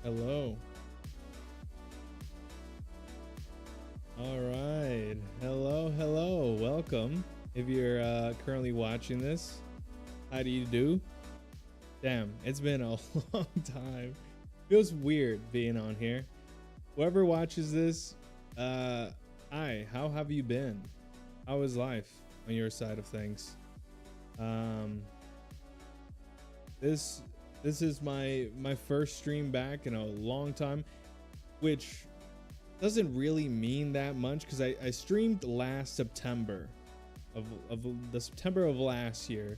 Hello. All right. Hello. Welcome. If you're currently watching this, how do you do? Damn, it's been a long time. Feels weird being on here. Whoever watches this, hi, how have you been? How is life on your side of things? This is my first stream back in a long time, which doesn't really mean that much because I streamed last September of the September of last year,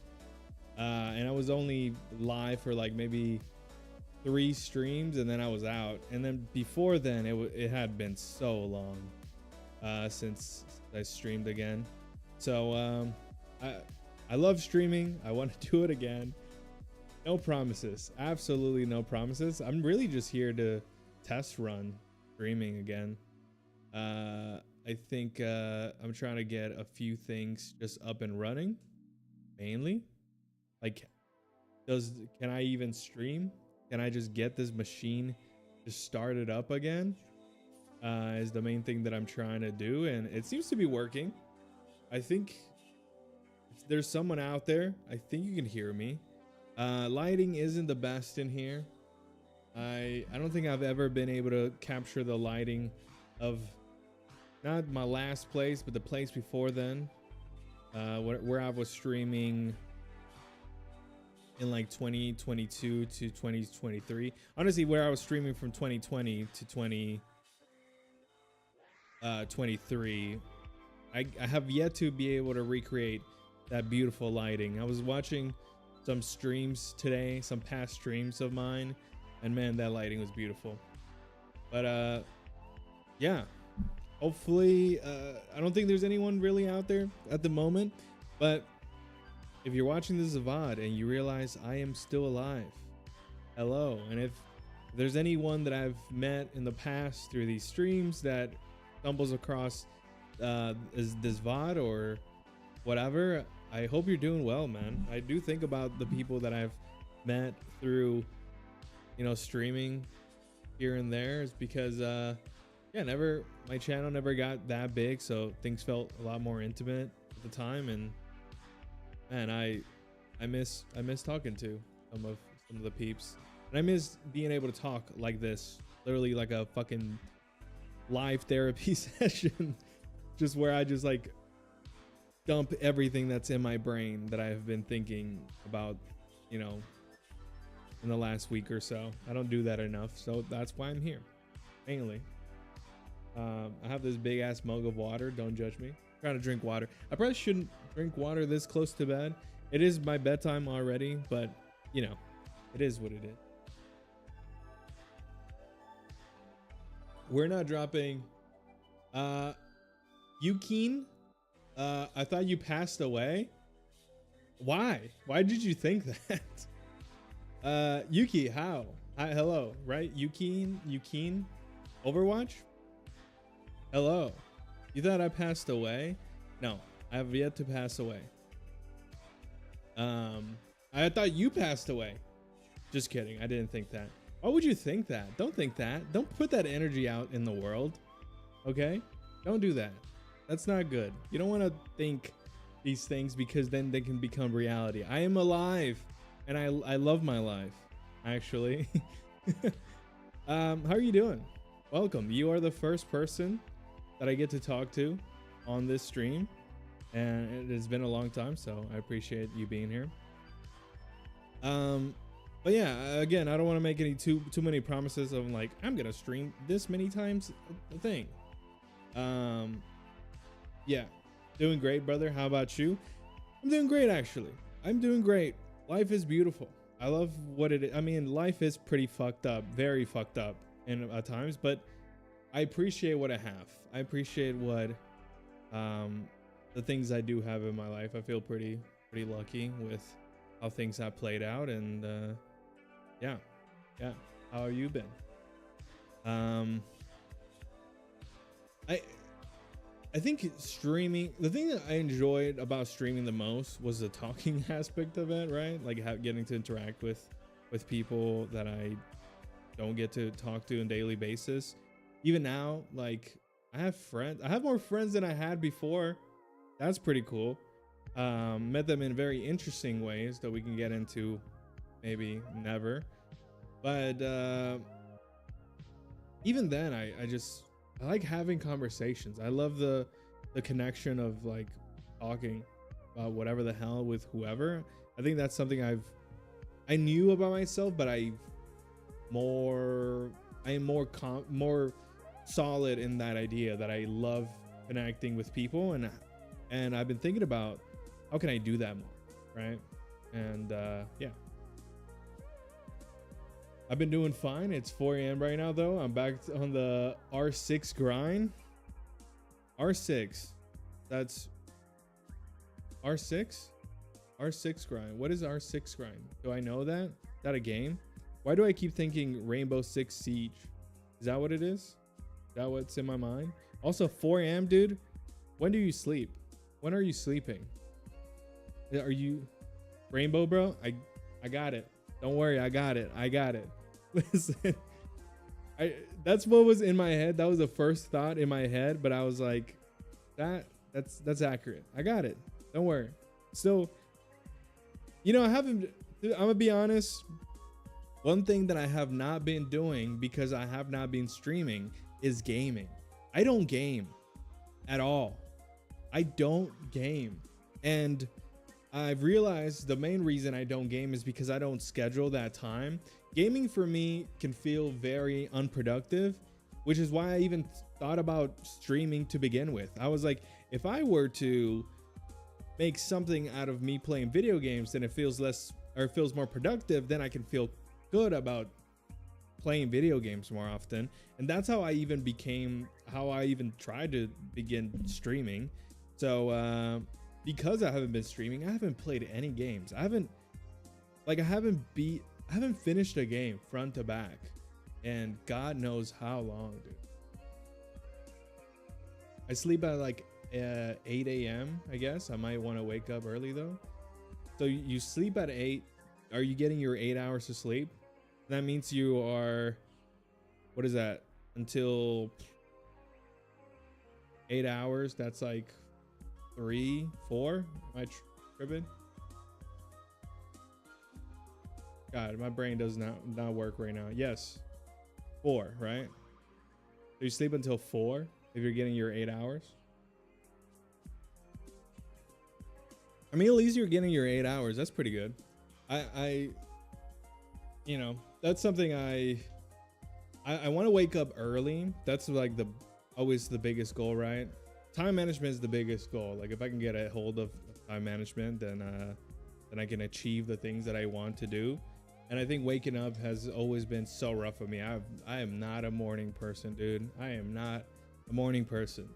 and I was only live for like maybe 3 streams and then I was out. And then before then it had been so long since I streamed again. So I love streaming. I want to do it again. No promises, absolutely no promises. I'm really just here to test run streaming again. I think I'm trying to get a few things just up and running, mainly. Like, can I even stream? Can I just get this machine just started up again? Is the main thing that I'm trying to do, and it seems to be working. I think if there's someone out there, I think you can hear me. Lighting isn't the best in here. I don't think I've ever been able to capture the lighting of not my last place, but the place before then, where I was streaming in like 2022 to 2023. Honestly, where I was streaming from 2020 to 2023, I have yet to be able to recreate that beautiful lighting. I was watching some streams today, some past streams of mine, and man, that lighting was beautiful. But yeah, hopefully I don't think there's anyone really out there at the moment, but if you're watching this VOD and you realize I am still alive, hello. And if there's anyone that I've met in the past through these streams that stumbles across is this VOD or whatever, I hope you're doing well, man. I do think about the people that I've met through, you know, streaming here and there, is because yeah, my channel never got that big, so things felt a lot more intimate at the time. And man, I miss talking to some of the peeps, and I miss being able to talk like this, literally like a fucking live therapy session, just where I just like dump everything that's in my brain that I've been thinking about, you know, in the last week or so. I don't do that enough, so that's why I'm here, mainly. I have this big ass mug of water. Don't judge me. I'm trying to drink water. I probably shouldn't drink water this close to bed. It is my bedtime already, but you know, it is what it is. We're not dropping. Yukeen, I thought you passed away. Why did you think that? Yuki, how? Hi, hello, right? Yukeen Overwatch. Hello. You thought I passed away? No, I have yet to pass away. I thought you passed away. Just kidding. I didn't think that. Why would you think that? Don't think that. Don't put that energy out in the world. Okay? Don't do that. That's not good. You don't want to think these things, because then they can become reality. I am alive, and I love my life, actually. How are you doing? Welcome. You are the first person that I get to talk to on this stream, and it has been a long time, so I appreciate you being here. But yeah, again, I don't want to make any too many promises of like I'm gonna stream this many times a thing. Yeah, doing great, brother. How about you? I'm doing great, actually. I'm doing great. Life is beautiful. I love what it is. I mean, life is pretty fucked up, very fucked up at times, but I appreciate what I have. I appreciate what the things I do have in my life. I feel pretty lucky with how things have played out, and yeah. How have you been? I think streaming, the thing that I enjoyed about streaming the most was the talking aspect of it, right? Like getting to interact with people that I don't get to talk to on a daily basis. Even now, like I have friends. I have more friends than I had before. That's pretty cool. Met them in very interesting ways that we can get into maybe never. But even then, I like having conversations. I love the connection of like talking about whatever the hell with whoever. I think that's something I knew about myself, but I am more solid in that idea that I love connecting with people, and I've been thinking about how can I do that more, right? And yeah, I've been doing fine. It's 4 a.m. right now though. I'm back on the R6 grind. R6, that's R6 grind. What is R6 grind? Do I know that? Is that a game? Why do I keep thinking Rainbow Six Siege? Is that what it is? Is that what's in my mind? Also 4 a.m. dude. When do you sleep? When are you sleeping? Are you Rainbow, bro? I got it. Don't worry, I got it. Listen, that's what was in my head. That was the first thought in my head, but I was like, that's accurate. I got it. Don't worry. So, I'm gonna be honest. One thing that I have not been doing because I have not been streaming is gaming. I don't game at all. I don't game. And I've realized the main reason I don't game is because I don't schedule that time. Gaming for me can feel very unproductive, which is why I even thought about streaming to begin with. I was like, if I were to make something out of me playing video games, then it feels more productive, then I can feel good about playing video games more often. And that's how I even tried to begin streaming. So because I haven't been streaming, I haven't played any games. I haven't finished a game front to back, and God knows how long, dude. I sleep at like 8 a.m. I guess I might want to wake up early though. So you sleep at 8. Are you getting your 8 hours of sleep? That means you are, what is that? Until 8 hours. That's like 3, 4. Am I tripping? God, my brain does not work right now. Yes, 4, right? So you sleep until 4 if you're getting your 8 hours. I mean, at least you're getting your 8 hours. That's pretty good. That's something I want to wake up early. That's like always the biggest goal, right? Time management is the biggest goal. Like if I can get a hold of time management, then I can achieve the things that I want to do. And I think waking up has always been so rough for me. I am not a morning person, dude. I am not a morning person,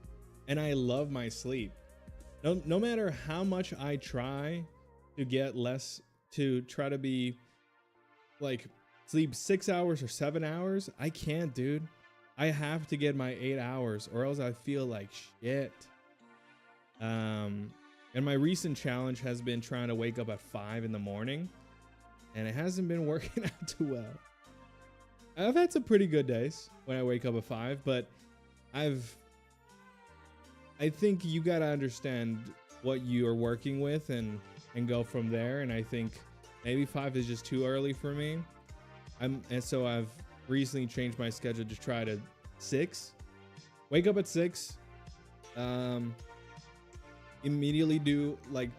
and I love my sleep. No matter how much I try to get less, to try to be like sleep 6 hours or 7 hours, I can't, dude. I have to get my 8 hours or else I feel like shit. And my recent challenge has been trying to wake up at 5 in the morning, and it hasn't been working out too well. I've had some pretty good days when I wake up at 5, but I think you got to understand what you are working with and go from there. And I think maybe 5 is just too early for me. And so I've recently changed my schedule to try to 6, wake up at 6, immediately do like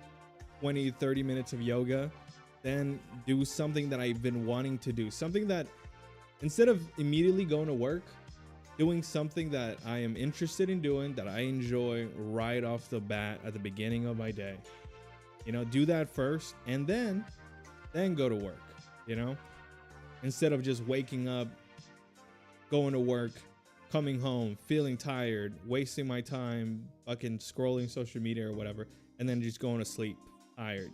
20-30 minutes of yoga, then do something that I've been wanting to do, something that instead of immediately going to work, doing something that I am interested in doing, that I enjoy right off the bat at the beginning of my day. Do that first and then go to work, instead of just waking up, going to work, coming home, feeling tired, wasting my time fucking scrolling social media or whatever, and then just going to sleep tired.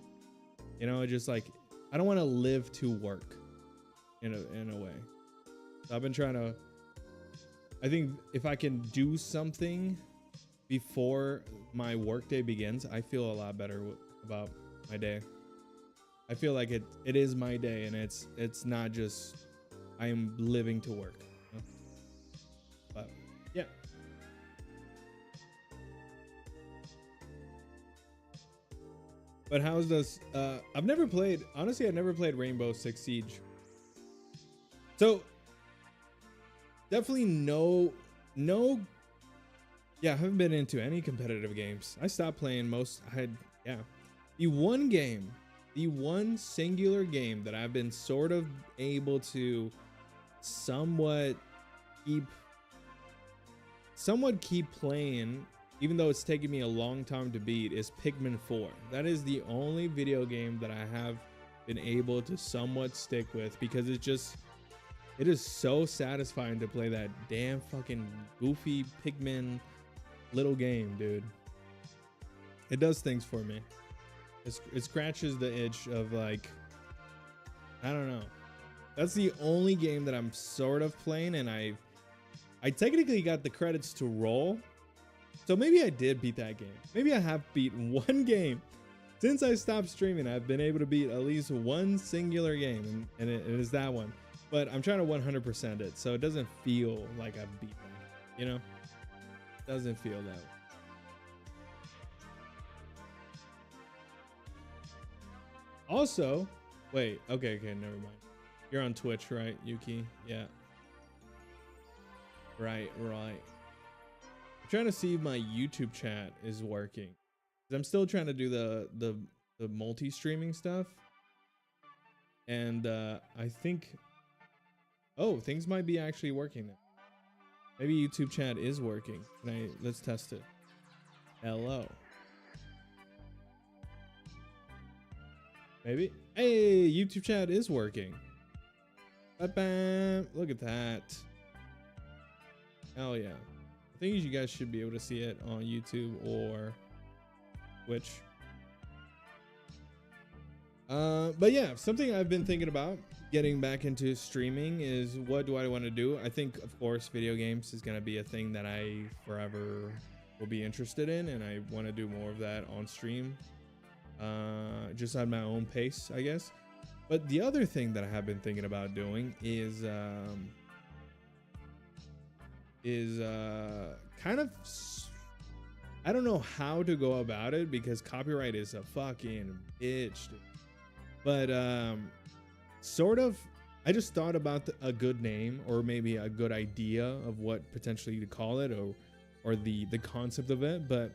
Just like, I don't want to live to work in a way. So I've been trying to, I think if I can do something before my workday begins, I feel a lot better about my day. I feel like it is my day, and it's not just I am living to work. You know? But yeah. But how's this? I've never played. Honestly, I've never played Rainbow Six Siege. So definitely no. Yeah, I haven't been into any competitive games. I stopped playing most. Yeah, the one singular game that I've been sort of able to somewhat keep playing, even though it's taken me a long time to beat, is Pikmin 4. That is the only video game that I have been able to somewhat stick with, because it is so satisfying to play that damn fucking goofy Pikmin little game, dude. It does things for me. It scratches the itch of, like, I don't know. That's the only game that I'm sort of playing, and I technically got the credits to roll. So maybe I did beat that game. Maybe I have beaten one game. Since I stopped streaming, I've been able to beat at least one singular game, and it is that one. But I'm trying to 100% it, so it doesn't feel like I've beat that, you know? It doesn't feel that way. Also, wait, okay, never mind. You're on Twitch, right, Yuki? Yeah. Right. I'm trying to see if my YouTube chat is working. I'm still trying to do the multi-streaming stuff. And I think, oh, things might be actually working now. Maybe YouTube chat is working. Let's test it. Hello. Maybe. Hey, YouTube chat is working. Ba-bam. Look at that. Hell yeah. I think you guys should be able to see it on YouTube or Twitch. But yeah, something I've been thinking about getting back into streaming is, what do I want to do? I think, of course, video games is going to be a thing that I forever will be interested in, and I want to do more of that on stream. Just at my own pace, I guess. But the other thing that I have been thinking about doing is kind of, I don't know how to go about it, because copyright is a fucking bitch, dude. But sort of, I just thought about a good name, or maybe a good idea of what potentially to call it, or the concept of it. But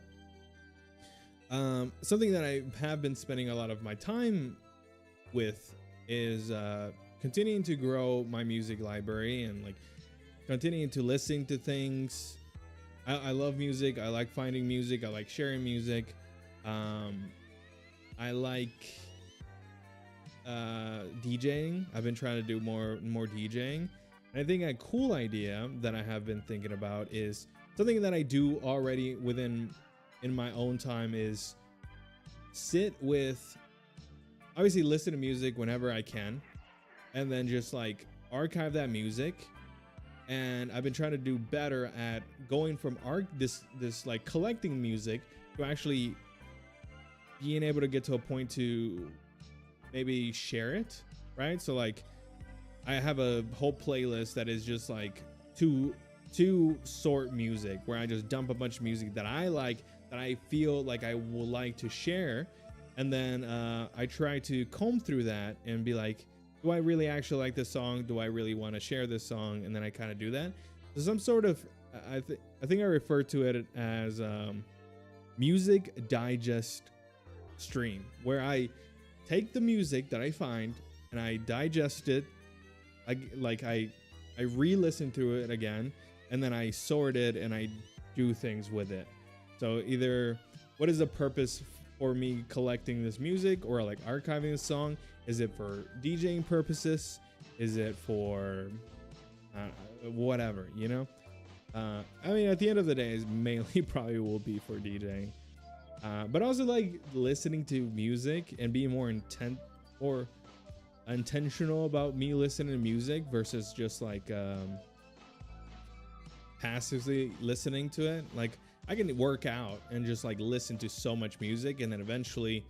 something that I have been spending a lot of my time with is continuing to grow my music library, and like continuing to listen to things. I love music. I like finding music. I like sharing music. I like DJing. I've been trying to do more DJing. And I think a cool idea that I have been thinking about is something that I do already in my own time, is sit with, obviously listen to music whenever I can, and then just like archive that music. And I've been trying to do better at going from this like collecting music to actually being able to get to a point to maybe share it, right? So like I have a whole playlist that is just like to sort music, where I just dump a bunch of music that I like, that I feel like I will like to share. And then I try to comb through that and be like, do I really actually like this song? Do I really want to share this song? And then I kind of do that. So some sort of, I think I refer to it as music digest stream, where I take the music that I find and I digest it. I re-listen to it again, and then I sort it and I do things with it. So either, what is the purpose for me collecting this music, or like archiving this song? Is it for DJing purposes? Is it for whatever, you know? I mean, at the end of the day, it mainly probably will be for DJing. But also like listening to music and being more intentional about me listening to music versus just like passively listening to it. Like I can work out and just like listen to so much music, and then eventually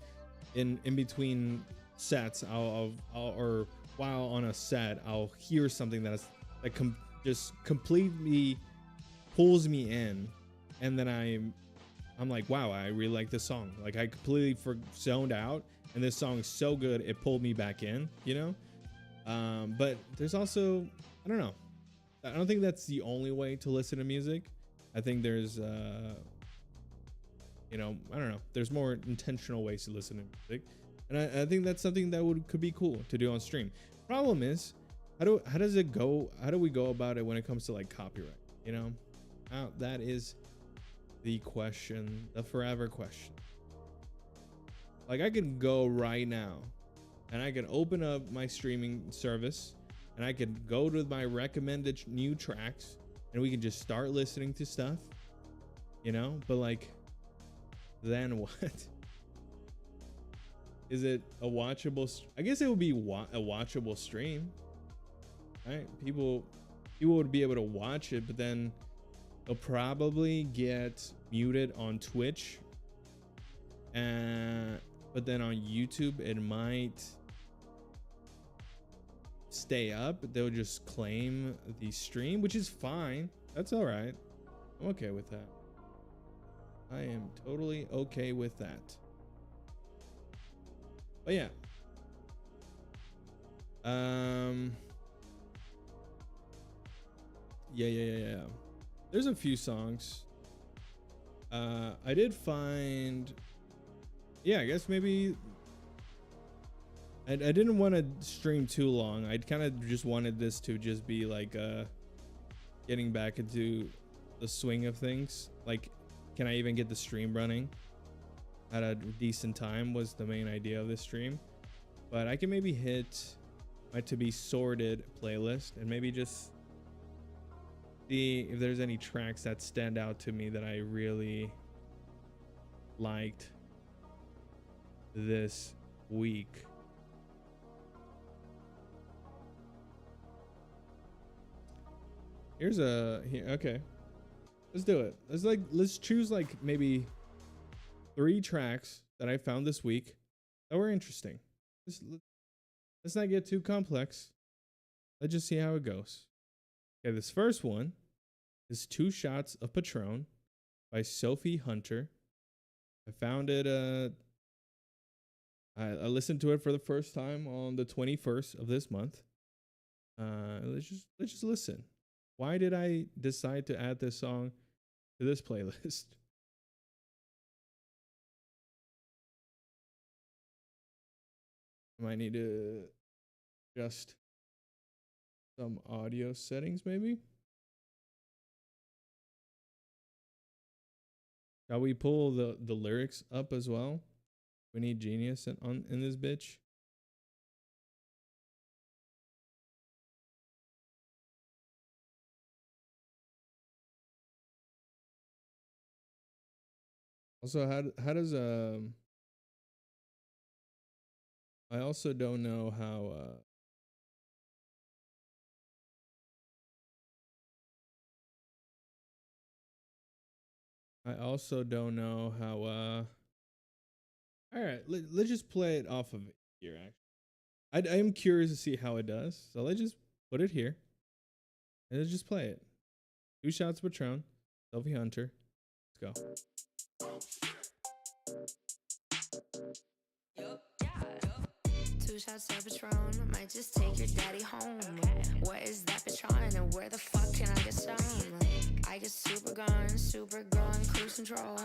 in between sets or while on a set, I'll hear something that just completely pulls me in, and then I'm like, wow, I really like this song. Like I completely zoned out, and this song is so good it pulled me back in, you know. But there's also, I don't know, I don't think that's the only way to listen to music. I think there's you know, I don't know, there's more intentional ways to listen to music, and I think that's something that could be cool to do on stream. Problem is, how do we go about it when it comes to like copyright, you know? That is the question, the forever question. Like I can go right now and I can open up my streaming service and I can go to my recommended new tracks and we can just start listening to stuff, you know? But like, then what? Is it a watchable? I guess it would be a watchable stream, right? People would be able to watch it, but then they'll probably get muted on Twitch, but then on YouTube it might stay up. They'll just claim the stream, which is fine. That's all right. I'm okay with that. I am totally okay with that. But yeah. Yeah. There's a few songs. I did find, yeah, I guess maybe I didn't want to stream too long. I kind of just wanted this to just be like getting back into the swing of things. Like, can I even get the stream running at a decent time was the main idea of this stream. But I can maybe hit my to be sorted playlist and maybe just see if there's any tracks that stand out to me that I really liked this week. Okay, let's do it. Let's choose like maybe 3 tracks that I found this week that were interesting. Let's not get too complex. Let's just see how it goes. Okay, this first one is 2 Shots of Patron by Sophie Hunter. I found it, I listened to it for the first time on the 21st of this month. Let's just listen. Why did I decide to add this song to this playlist? I might need to adjust some audio settings, maybe. Shall we pull the lyrics up as well? We need genius in this bitch. Also, how does I also don't know how all right, let's just play it off of here. Actually, I am curious to see how it does, so let's just put it here and let's just play it. 2 Shots of Patron, Sophie Hunter. Let's go. Two shots of Patron, might just take your daddy home. What is that Patron and where the fuck can I get some? I get super gone, cruise control.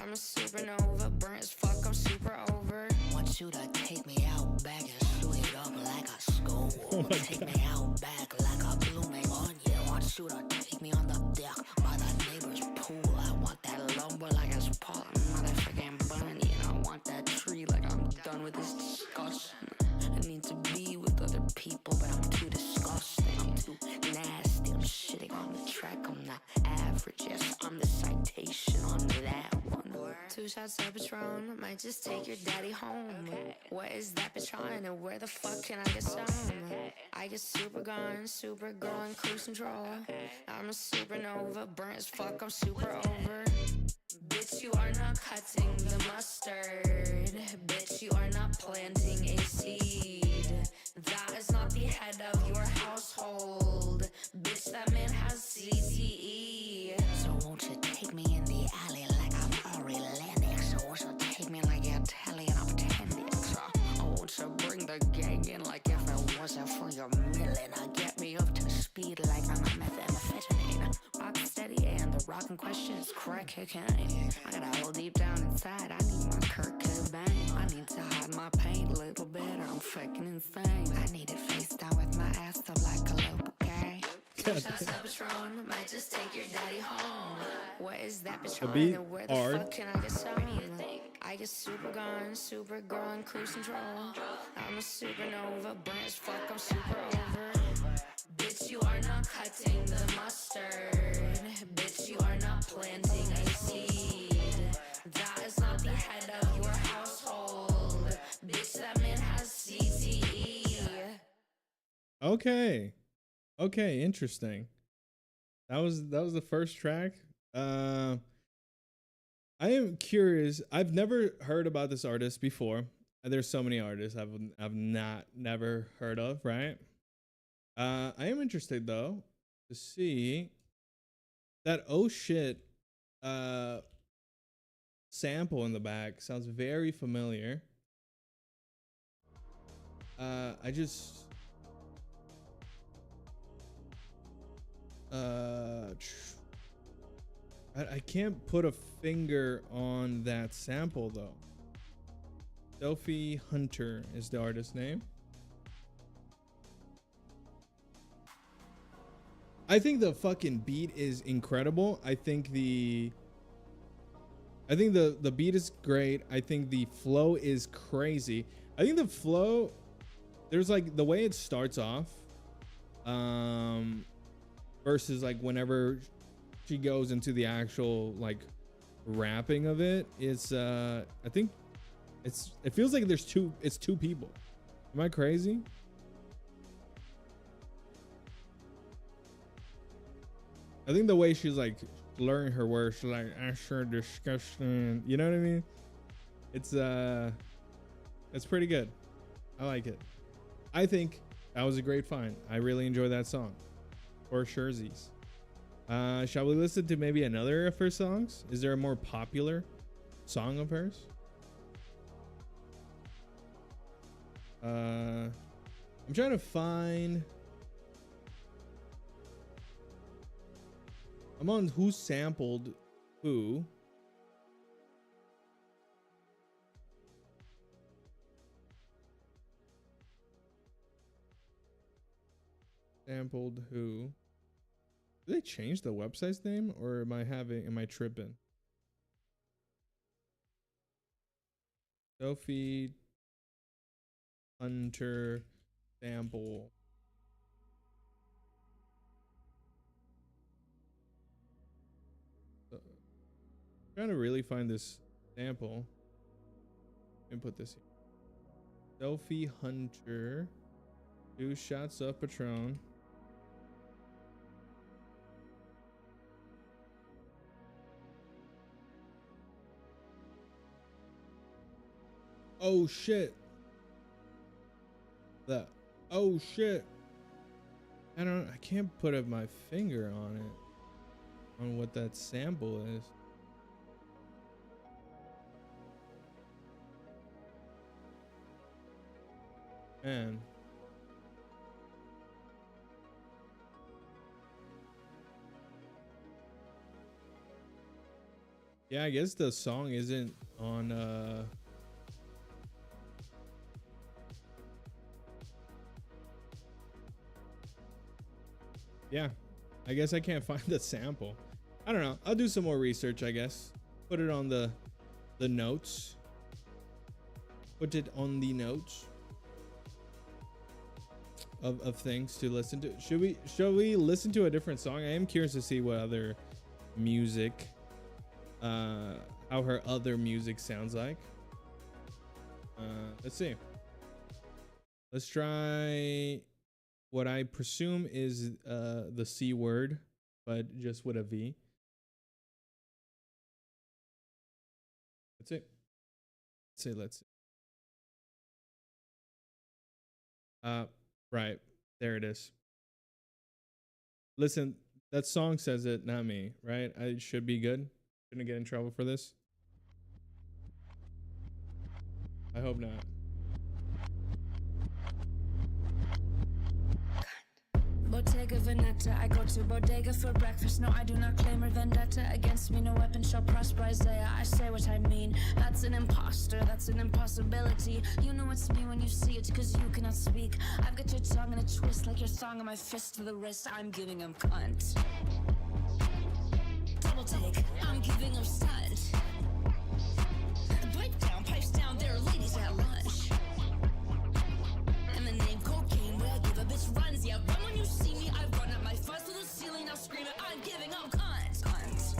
I'm a supernova, burnt as fuck, I'm super over. Want you to take me out back and shoot it up like a school. Take me out back like a blooming onion. Want you to take me on the deck by the neighbor's pool. I want that lumber like it's Paul, motherfucking bunny. And I want that tree like I'm done with this discussion. I need to be with other people, but I'm too disgusting. I'm too nasty. I'm shitting on the track. I'm not average. Yes, I'm the citation on that one. 2 shots of Patron, might just take your daddy home. What is that Patron and where the fuck can I get some? I get super gone, cruise control. I'm a supernova, burnt as fuck, I'm super over. Bitch, you are not cutting the mustard. Bitch, you are not planting a seed. That is not the head of your household. Bitch, that man has CTE. So won't you take me in the alley like I'm Ari Lennox? Or won't you take me like you're Italian appendix? Or won't you bring the gang in like if it wasn't for your million? Get me up to speed like I'm a methamphetamine. Rock steady and the rockin' question is crack cocaine. I got a hole deep down inside. I need my Kurt Cobain. I need to hide my pain a little bit. I'm fucking insane. I need it face down with my ass up like a little gay. Shots of Patron, might just take your daddy home. What is that Patron? And where the fuck can I get some? I get super gone, super gone, cruise control. I'm a supernova, burn as fuck, I'm super over. Bitch, you are not cutting the mustard. Bitch, you are not planting a seed. That is not the head of your household. Bitch, that man has CTE. Okay, interesting. That was the first track. I am curious. I've never heard about this artist before. There's so many artists I've never heard of, right? I am interested though to see that oh shit sample in the back sounds very familiar. I just I can't put a finger on that sample though. Sophie Hunter is the artist name. I think the fucking beat is incredible. I think the beat is great. I think the flow is crazy. I think the flow, there's like the way it starts off, versus like whenever she goes into the actual like rapping of it, it's I think it feels like it's two people. Am I crazy? I think the way she's like learning her words, she's like, I sure disgusting. You know what I mean? It's pretty good. I like it. I think that was a great find. I really enjoy that song. For surezies. Shall we listen to maybe another of her songs? Is there a more popular song of hers? I'm trying to find. I'm on who sampled who. Sampled who? Did they change the website's name, or am I tripping? Sophie Hunter sample. Trying to really find this sample. And put this here. Sophie Hunter. 2 shots of Patron. Oh shit. Oh shit. I can't put my finger on it. On what that sample is. Man. Yeah, I guess the song isn't on yeah, I guess I can't find the sample. I don't know. I'll do some more research, I guess. Put it on the notes. Put it on the notes of things to listen to. Shall we listen to a different song? I am curious to see what other music, how her other music sounds like. Let's see. Let's try what I presume is the C word, but just with a V. That's it. Let's see. Uh, right. There it is. Listen, that song says it, not me, right? I should be good. Shouldn't get in trouble for this. I hope not. Bottega Veneta, I go to bodega for breakfast. No, I do not claim a vendetta against me. No weapon shall prosper, Isaiah. I say what I mean. That's an imposter, that's an impossibility. You know it's me when you see it, cause you cannot speak. I've got your tongue in a twist like your thong on my fist to the wrist. I'm giving him cunt. Double take, I'm giving him stunt. Pipe down, pipes down, there are ladies at lunch. And the name cocaine, where I give a bitch runs. Yeah, run when you see me, I run up my fuzz to the ceiling, now screaming, I'm giving them cunt. Cunt,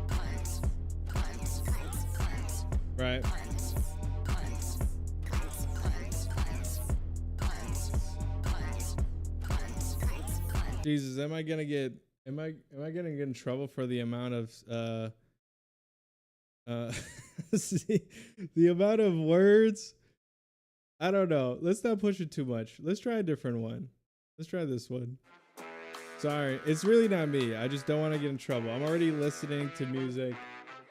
cunt, cunt, cunt, cunt. Right. Cunt, cunt, cunt, cunt, cunt, cunt, cunt, cunt, cunt, cunt. Jesus, am I gonna get in trouble for the amount of see, the amount of words? I don't know. Let's not push it too much. Let's try a different one. Let's try this one. Sorry, it's really not me. I just don't want to get in trouble. I'm already listening to music.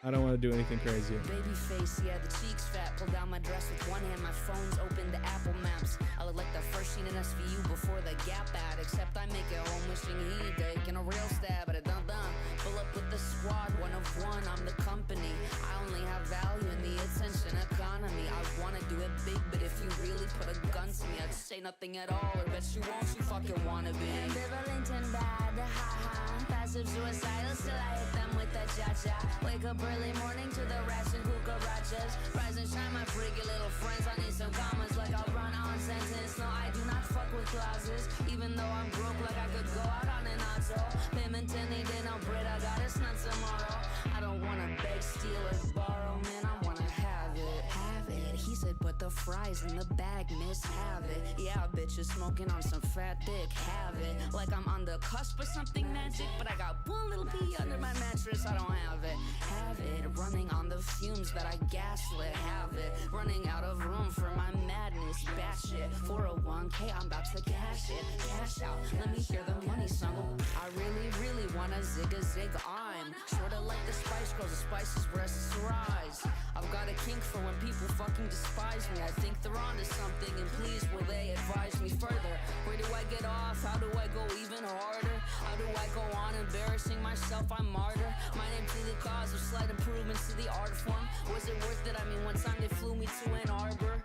I don't want to do anything crazy. Baby face, yeah, the cheeks fat. Pull down my dress with one hand, my phone's open to Apple Maps. I look like the first scene in SVU before the Gap ad. Except I make it home wishing he'd taken a real stab at a dun-dun. Pull up with the squad, one of one, I'm the company. I only have value in the attention economy. I wanna do it big, but if you really put a gun to me, I'd say nothing at all, or bet you won't, you fucking wanna be. Ambivalent and bad, ha-ha. Passive suicidal, still I hit them with the cha-cha. Wake up early morning to the rats and cucarachas. Rise and shine, my freaky little friends. I need some commas like I'll run on sentence. No, I do not fuck with clauses. Even though I'm broke, like I could go out on an auto. Pimenton needing no bread, I got it, not tomorrow. I don't wanna beg, steal, or borrow, man, I wanna have it. Have it, he said, put the fries in the bag, miss, have it. Yeah, bitch is smoking on some fat dick, have it. Like I'm on the cusp of something magic, but I got one little pea under my mattress, I don't have it. Have it, running on the fumes that I gaslit, have it. Running out of room for my madness, batshit. 401k, I'm about to cash it, cash out. Let me hear the money song. I really, really wanna zig-a-zig. I'm sorta like the Spice Girls, the spices breasts rise. I've got a kink for when people fucking despise me. I think they're onto something, and please will they advise me further? Where do I get off? How do I go even harder? How do I go on embarrassing myself? I'm martyr. My name to the cause of slight improvements to the art form. Was it worth it? I mean, one time they flew me to Ann Arbor.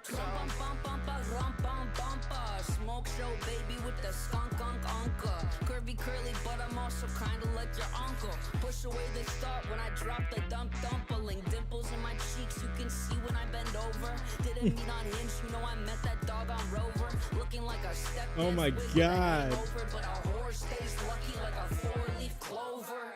Smoke show, baby, with the skunk unka. Curvy curly, but I'm also kinda like your uncle. Push away the thought when I drop the dumpling. Dimples in my cheeks, you can see when I bend over. Didn't meet on Hinge, you know I met that dog on Rover. Looking like a step. Oh my God. But a horse stays lucky like a four-leaf clover.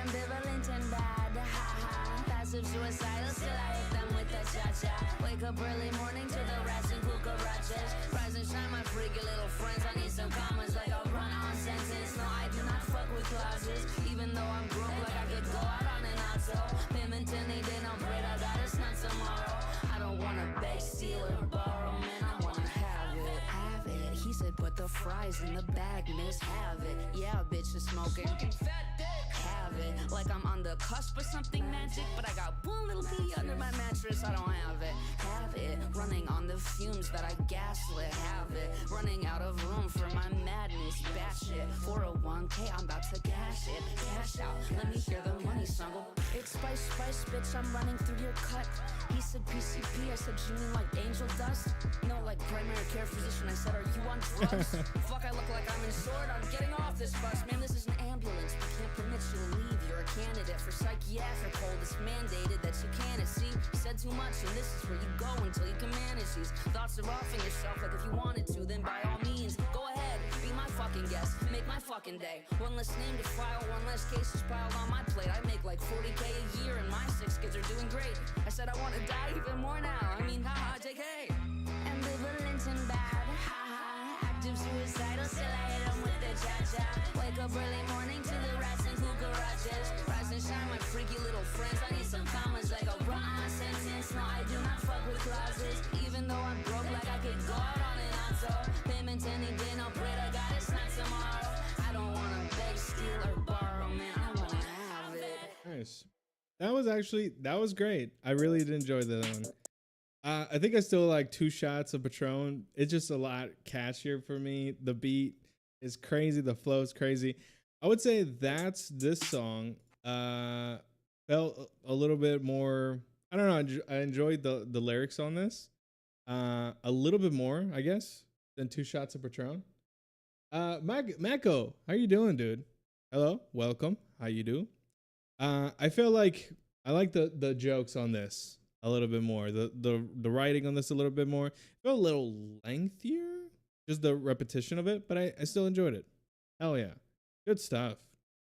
Ambivalent and bad, ha-ha. Passive suicidal, still I hit them with the cha-cha. Wake up early morning to the rats and cucarachas. Rise and shine, my freaky little friends. I need some commas like I'll run on sentence. No, I do not fuck with clauses. Even though I'm broke, like I could go out on an auto. Pimenton needing no bread, I got it, not tomorrow. I don't wanna beg, steal, or borrow, man, I wanna have it. Have it, he said put the fries in the bag, miss, have it. Yeah, bitch is smoking fat dick. Have it, like I'm on the cusp of something magic, but I got one little pea under my mattress, I don't have it. Have it, running on the fumes that I gaslit, have it. Running out of room for my madness, batshit. 401k, I'm about to cash it, cash out. Let me hear the money song. It's spice, bitch, I'm running through your cut. He said PCP, I said you mean like angel dust? No, like primary care physician, I said are you on drugs? Fuck, I look like I'm insured, I'm getting off this bus. Man, this is an ambulance, we can't permit you to leave. You're a candidate for psychiatric hold. It's mandated that you can't see. You said too much and this is where you go until you can manage these thoughts of offing yourself. Like if you wanted to, then by all means, go ahead, be my fucking guest, make my fucking day. One less name to file, one less cases piled on my plate. I make like 40k a year and my 6 kids are doing great. I said I want to die even more now. I mean, haha, JK. Ambivalent and bad, haha. Active suicidal, still I hit them with the cha-cha. Wake up early morning to the rats and cucarachas. Rise and shine, my freaky little friends. I need some commas like a run on sentence. No, I do not fuck with clauses. Even though I'm broke, like I could go out on an auto. Payment that was great. I really did enjoy that one. I think I still like Two Shots of Patron. It's just a lot catchier for me. The beat is crazy. The flow is crazy. I would say that's this song. Felt a little bit more. I don't know. I enjoyed the lyrics on this. A little bit more, I guess, than Two Shots of Patron. Mako, how you doing, dude? Hello, welcome. How you do? I feel like I like the jokes on this a little bit more. The writing on this a little bit more. It felt a little lengthier, just the repetition of it, but I still enjoyed it. Hell yeah, good stuff.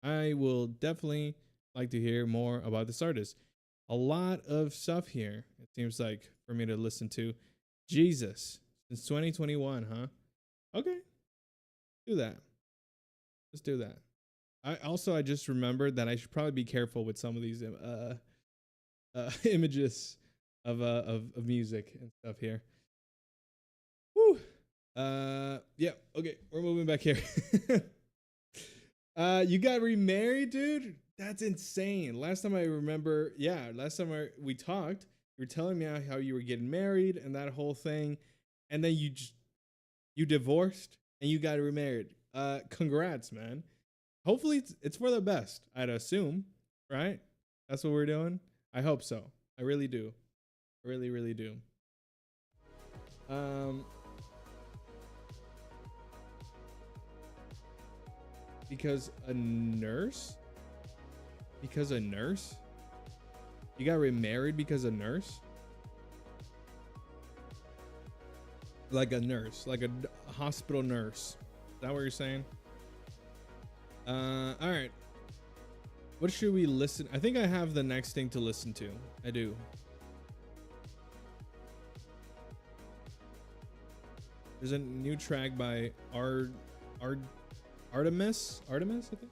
I will definitely like to hear more about this artist. A lot of stuff here. It seems like for me to listen to. Jesus, since 2021, huh? Okay, do that. Let's do that. I just remembered that I should probably be careful with some of these images of music and stuff here. Woo. Yeah. Okay, we're moving back here. You got remarried, dude? That's insane. Last time I remember, yeah, we talked, you were telling me how you were getting married and that whole thing, and then you divorced and you got remarried. Congrats, man. Hopefully it's for the best, I'd assume, right? That's what we're doing. I hope so. I really do. I really, really do. Because a nurse? Because a nurse? You got remarried because a nurse? Like a nurse, like a hospital nurse. Is that what you're saying? All right. What should we listen? I think I have the next thing to listen to. I do. There's a new track by Artemas, I think.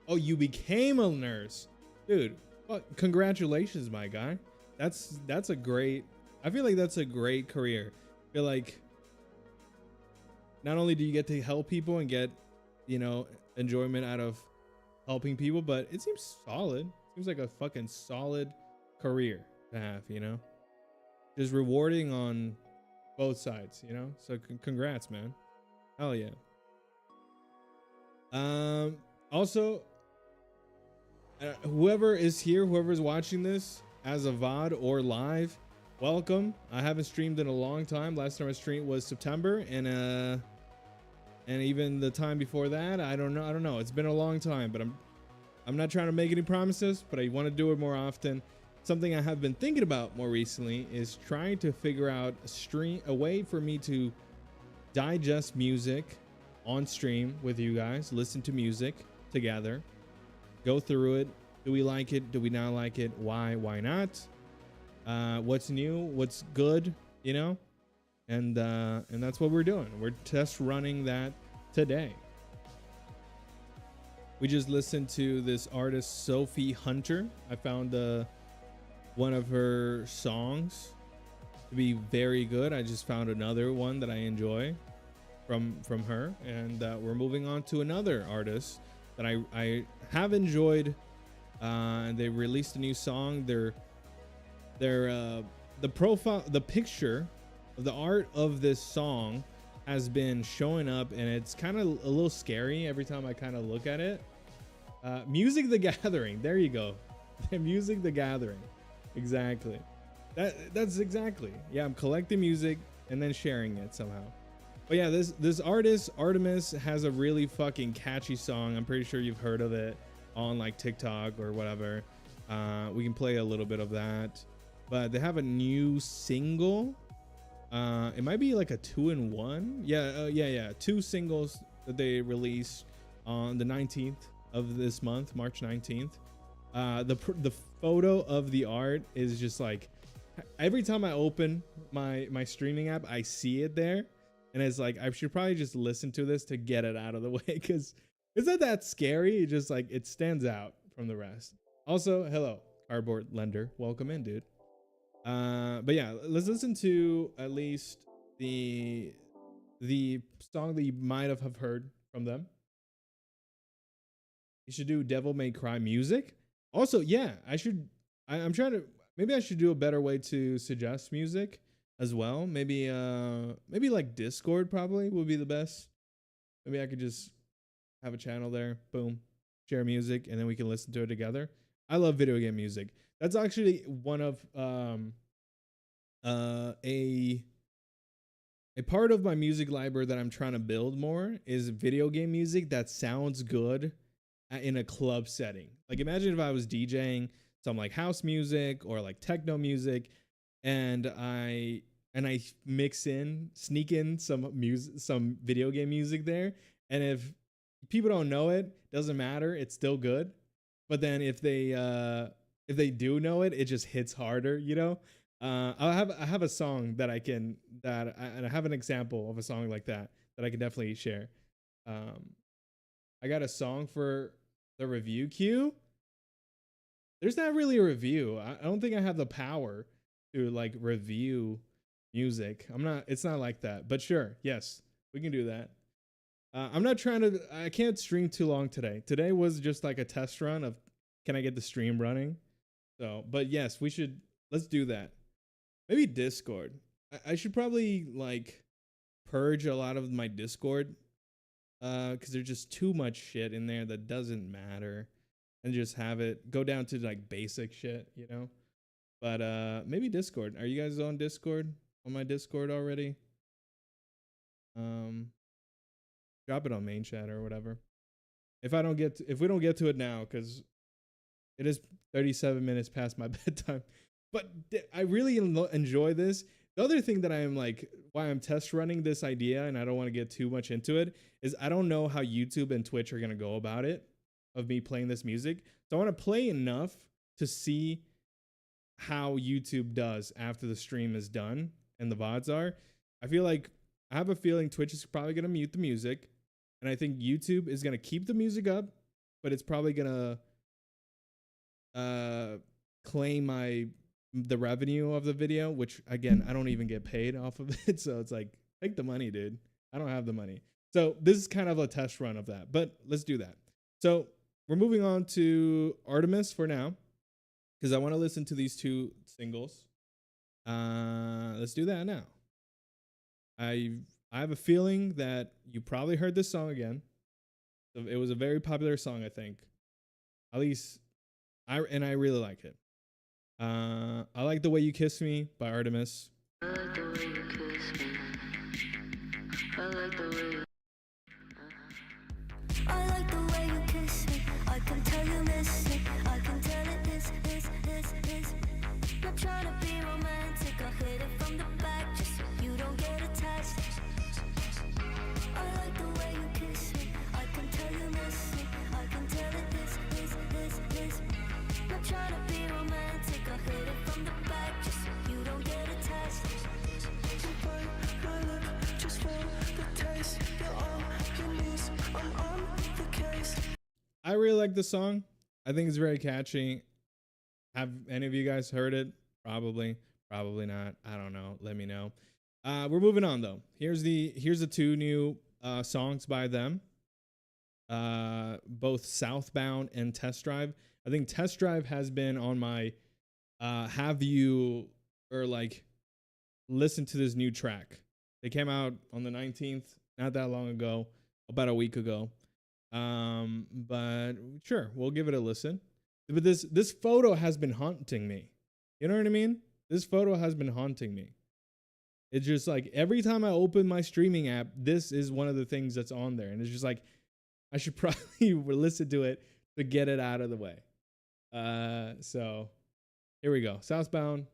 Oh, you became a nurse, dude. Well, congratulations, my guy. That's a great. I feel like that's a great career. I feel like not only do you get to help people and get, enjoyment out of helping people, but it seems solid. Seems like a fucking solid career to have, just rewarding on both sides, so congrats, man. Hell yeah. Also, whoever is here, whoever's watching this as a VOD or live, welcome. I haven't streamed in a long time. Last time I streamed was September, and even the time before that, I don't know. It's been a long time, but I'm not trying to make any promises, but I want to do it more often. Something I have been thinking about more recently is trying to figure out a way for me to digest music on stream with you guys, listen to music together, go through it. Do we like it? Do we not like it? Why not? What's new? What's good? And that's what we're doing. We're test running that today. We just listened to this artist, Sophie Hunter. I found one of her songs to be very good. I just found another one that I enjoy from her, and we're moving on to another artist that I have enjoyed. And they released a new song. The profile, the picture, the art of this song has been showing up, and it's kind of a little scary every time I kind of look at it. Music the Gathering. There you go. Music the Gathering. Exactly. That's exactly. Yeah, I'm collecting music and then sharing it somehow. But yeah, this artist Artemas has a really fucking catchy song. I'm pretty sure you've heard of it on like TikTok or whatever. We can play a little bit of that. But they have a new single. It might be like a 2-in-1. Yeah. 2 singles that they released on the 19th of this month, March 19th. The photo of the art is just like, every time I open my streaming app, I see it there, and it's like I should probably just listen to this to get it out of the way, because it's not that scary. It just like it stands out from the rest. Also, hello, Cardboard Lender, welcome in, dude. But yeah, let's listen to at least the song that you might have heard from them. You should do Devil May Cry music. Also, yeah, I should. I'm trying to. Maybe I should do a better way to suggest music as well. Maybe like Discord probably would be the best. Maybe I could just have a channel there. Boom, share music, and then we can listen to it together. I love video game music. That's actually one of a part of my music library that I'm trying to build more is video game music that sounds good in a club setting. Like imagine if I was DJing some like house music or like techno music, and I sneak in some music, some video game music there, and if people don't know it, doesn't matter, it's still good. But then if they do know it, it just hits harder, you know. I have a song that and I have an example of a song like that I can definitely share. I got a song for the review queue. There's not really a review. I don't think I have the power to like review music. It's not like that, but sure. Yes, we can do that. I'm not trying to, I can't stream too long today. Today was just like a test run of, can I get the stream running? So, but yes, let's do that. Maybe Discord. I should probably like purge a lot of my Discord because there's just too much shit in there that doesn't matter, and just have it go down to like basic shit, you know. But maybe Discord. Are you guys on Discord? On my Discord already? Drop it on main chat or whatever. If we don't get to it now, because it is 37 minutes past my bedtime. But I really enjoy this. The other thing that I am like, why I'm test running this idea, and I don't want to get too much into it, is I don't know how YouTube and Twitch are going to go about it, of me playing this music. So I want to play enough to see how YouTube does after the stream is done and the VODs are. I have a feeling Twitch is probably going to mute the music. And I think YouTube is going to keep the music up, but it's probably going to claim the revenue of the video, which again, I don't even get paid off of it. So it's like, take the money, dude. I don't have the money. So this is kind of a test run of that, but let's do that. So we're moving on to Artemas for now, because I want to listen to these two singles. Let's do that now. I have a feeling that you probably heard this song again. It was a very popular song, I think. At least I really like it. I like The Way You Kiss Me by Artemas. I like the way you kiss me. I like the way you... I like the way you kiss me. I can tell you miss it. I can tell it is. Not trying to be romantic. I hit it from the back just so you don't get attached. I like the way you kiss me. I can tell you miss it. I can tell it is. Not trying to be romantic. I hit it from the back just so you don't get attached. You bite my lip just for the taste. You're on your knees. I'm on the case. I really like the song. I think it's very catchy. Have any of you guys heard it? Probably not. I don't know. Let me know. We're moving on though. Here's the two new songs by them. Both Southbound and Test Drive. I think Test Drive has been on my have you or like listen to this new track. They came out on the 19th, not that long ago, about a week ago. But sure, we'll give it a listen. But this photo has been haunting me. You know what I mean? This photo has been haunting me. It's just like every time I open my streaming app, this is one of the things that's on there. And it's just like, I should probably listen to it to get it out of the way. So here we go. Southbound.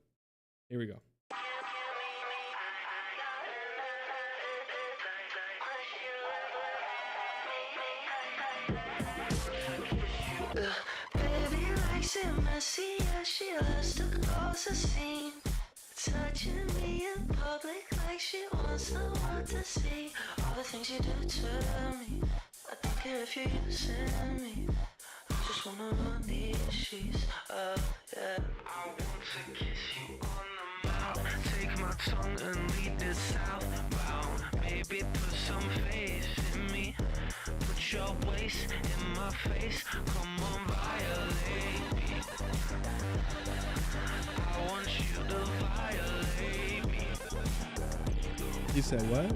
Here we go. Baby likes it messy, yeah, she loves to cause a scene. Touching me in public like she wants the world to see. All the things you do to me, I don't care if you're using me. I just wanna run these sheets up, yeah. I want to kiss you on the mouth. Take my tongue and lead it southbound. Maybe put some faith in me. Put your waist in my my face. Come on, violate me. I want you to violate me. You said what?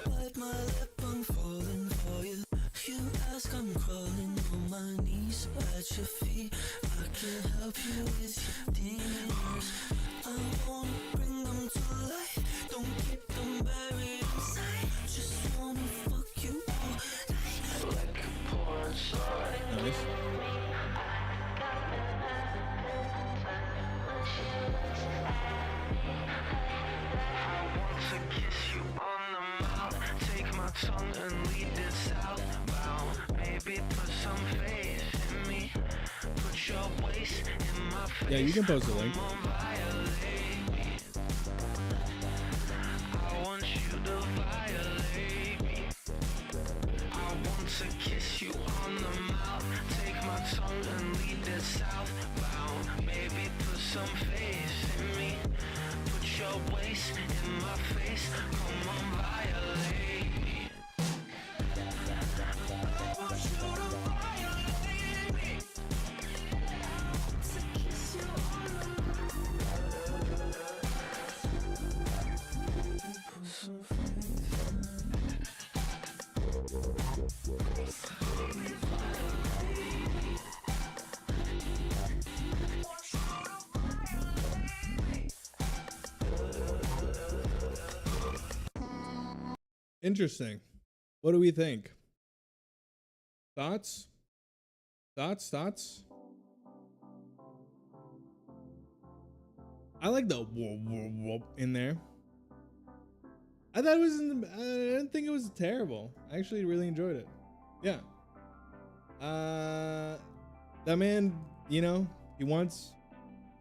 Bite my lip, I'm falling for you. You ask, I'm crawling on my knees at your feet. I can help you with your demons. I wanna bring them to life. Don't keep them buried inside. Just wanna fuck you all night like a porn star. Nice. I want to kiss you on the mouth. Take my tongue and lead it southbound. Maybe put some faith in me. Put your waist in my face. Yeah, you can post a link. Come on, violate me. I want you to violate me. I want to kiss you on the mouth. Take my tongue and lead it southbound. Maybe put some faith in me. Put your waist in my face. Come on, violate me. I want you to violate me. To kiss you on the put some faith in me. Interesting. What do we think? Thoughts? Thoughts? I like the whoop, whoop, whoop in there. I thought it was I didn't think it was terrible. I actually really enjoyed it. Yeah. That man, you know, he wants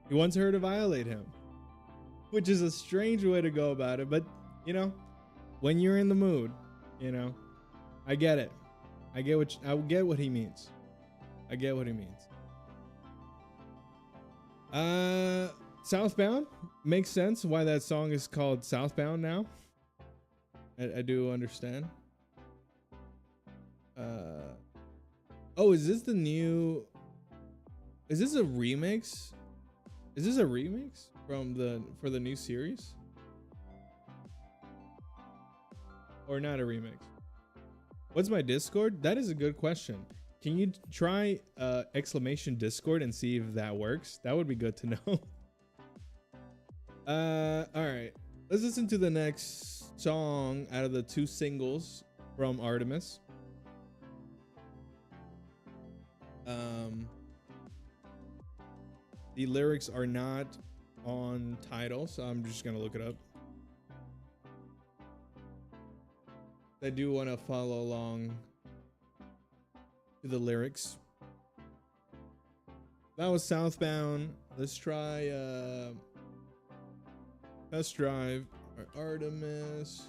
her to violate him, which is a strange way to go about it, but you know, when you're in the mood, you know, I get it. I get what he means. I get what he means. Southbound makes sense why that song is called Southbound now. I do understand. Oh, is this a remix? Is this a remix for the new series? Or not a remix? What's my Discord? That is a good question. Can you try exclamation Discord and see if that works? That would be good to know. All right, let's listen to the next song out of the two singles from Artemas. The lyrics are not on Tidal, so I'm just gonna look it up. I do want to follow along to the lyrics. That was Southbound. Let's try Test Drive or Artemas.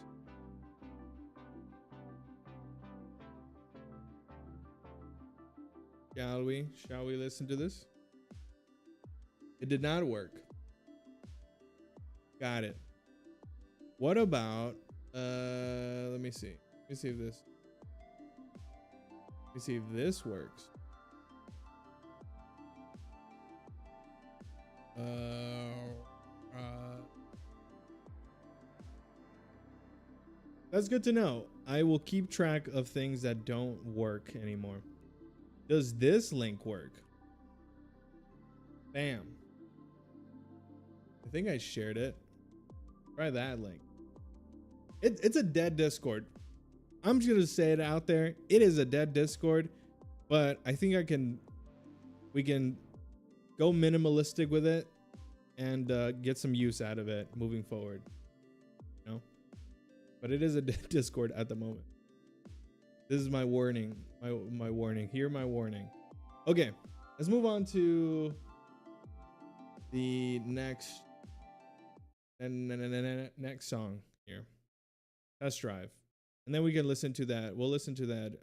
Shall we listen to this? It did not work. Got it. What about let me see. Let me see if this works. That's good to know. I will keep track of things that don't work anymore. Does this link work? Bam. I think I shared it. Try that link. It's a dead Discord. I'm just gonna say it out there. It is a dead Discord, but I think we can go minimalistic with it and get some use out of it moving forward. You know, but it is a dead Discord at the moment. This is my warning. My warning. Hear my warning. Okay, let's move on to the next song here. Test Drive, and then we can listen to that. We'll listen to that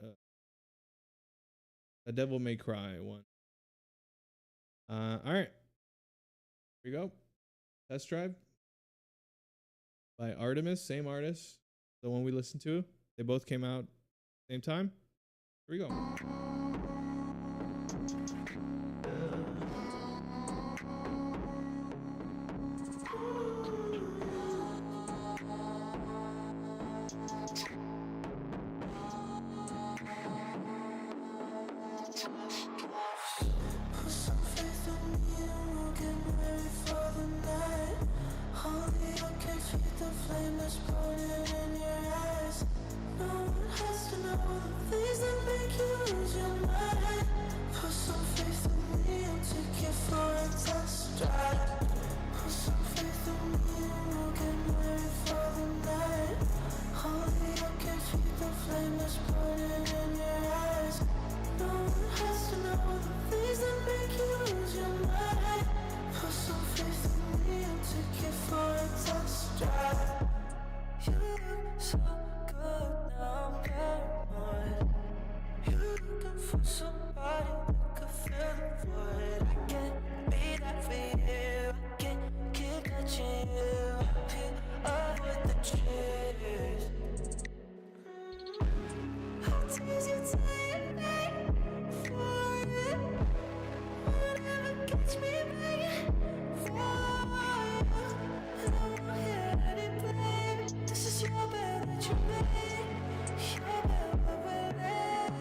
A Devil May Cry one. All right, here we go. Test Drive by Artemas, same artist, the one we listened to. They both came out same time. Here we go. Put some faith in me and we'll get married for the night. Only I can feed the flame that's burning in your eyes. No one has to know the things that make you lose your mind. Put some faith in me, I'll take you for a test drive. Put some faith in me and we'll get married for the night. Only I can feed the flame that's burning in your eyes. No one has to know the things that make you lose your mind. Put some faith in me, I'll take you for a test drive. You look so good, now I'm paranoid. You're looking for somebody that could fill the void. I can't be that for you, I can't keep touching you. Fill up with the truth. How tease you till you pay for it. Whatever gets me begging for you. And I won't hear any blame. This is your bed that you made. Your bed where we're laying.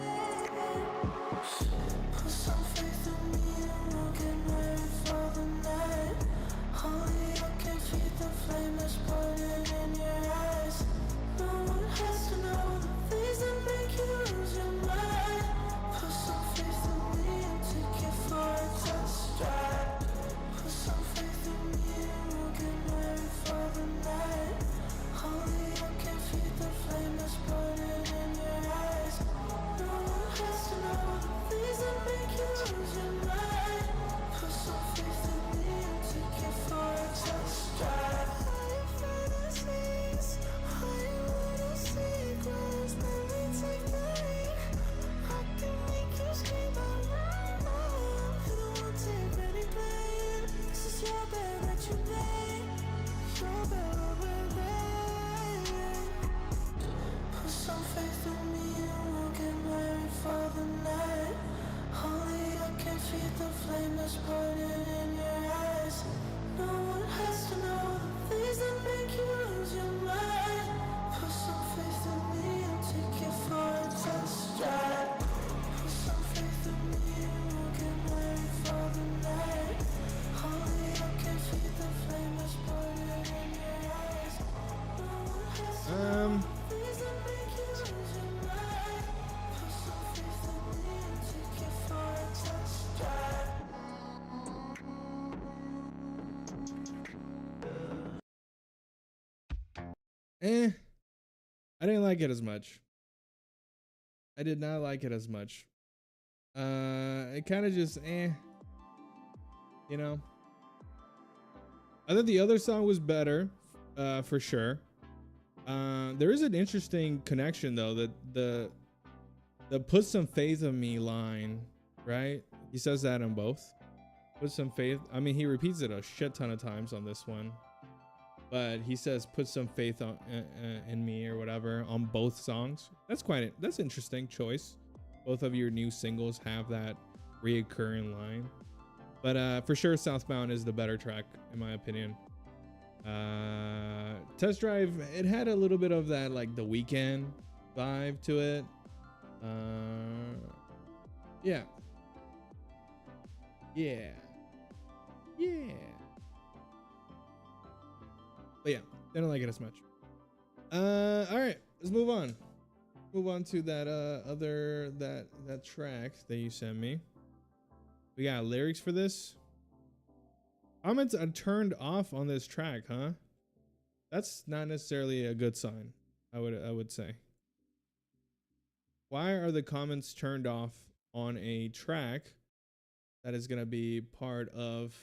Put some faith in me and we'll get married for the night. Only I can feed the flame that's burning in your eyes. No one has to know the things that make you lose your mind. Put some faith in me, I'll take you for a test drive. Put some faith in me and we'll get married for the night. Only I can feed the flame that's burning in your eyes. No one has to know the things that make you lose your mind. Put some faith in me, I'll take you for a test drive. All your fantasies, all your little secrets, let me take the lead. I can make you scream out loud. You don't want to take any blame. This is your bed that you made. Your bed where we're laying. Put some faith in me and we'll get married for the night. Only I can feed the flame that's burning in your eyes. No one has to know the things that make you lose your mind. Put some faith in me, I'll take you for a test drive. Put some faith in me and we'll get married for the night. Only I can feed the flame that's burning in your eyes. No one has to know the things that make you lose your mind. Put some faith in me, I'll take you for a test drive. I didn't like it as much. I did not like it as much. It kind of just you know. I thought the other song was better, for sure. There is an interesting connection though, that the put some faith in me line, right? He says that on both. Put some faith. I mean, he repeats it a shit ton of times on this one, but he says put some faith on in me or whatever on both songs. That's interesting choice. Both of your new singles have that reoccurring line, but for sure Southbound is the better track in my opinion. Test Drive, it had a little bit of that like The Weeknd vibe to it. Yeah. But yeah, I don't like it as much. All right, let's move on. Move on to that that track that you sent me. We got lyrics for this. Comments are turned off on this track, huh? That's not necessarily a good sign, I would say. Why are the comments turned off on a track that is going to be part of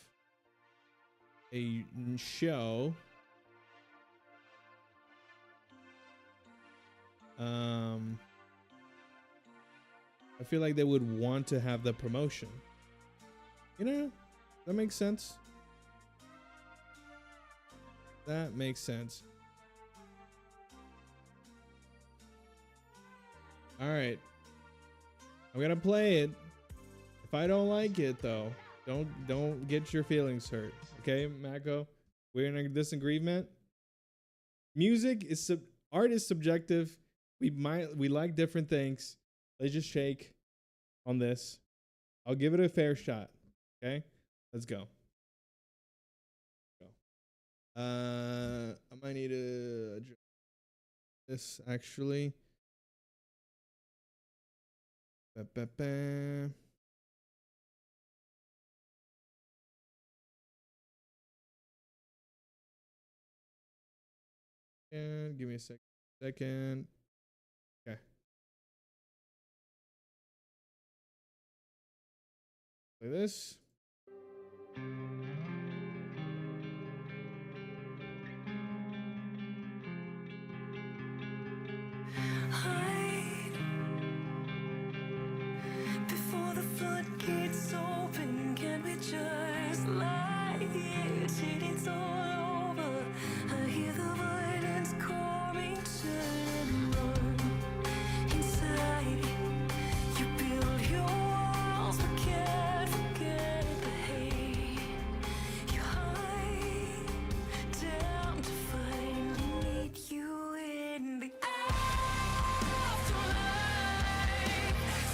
a show? I feel like they would want to have the promotion. You know, that makes sense. That makes sense. All right. I'm gonna play it. If I don't like it though, don't get your feelings hurt. Okay, Mako? We're in a disagreement. Music is art is subjective. We like different things. Let's just shake on this. I'll give it a fair shot. Okay? Let's go. I might need to adjust this actually. Ba-ba-ba. And give me a second. Okay. Play this. Hide before the floodgates open. Can we just lie here till it's all over? I hear the violence calling, turn and run. Inside, you build your walls, but can't forget the hate. You hide down to finally meet you in the afterlife.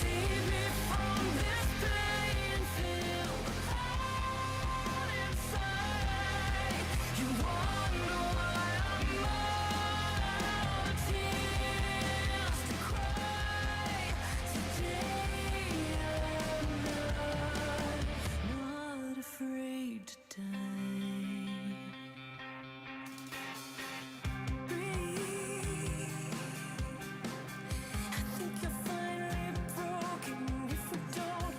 Save me from this pain, feel the hurt inside. You wonder why I'm out of tears to cry. Today I'm not afraid to die. Breathe. I think you're finally broken. If we don't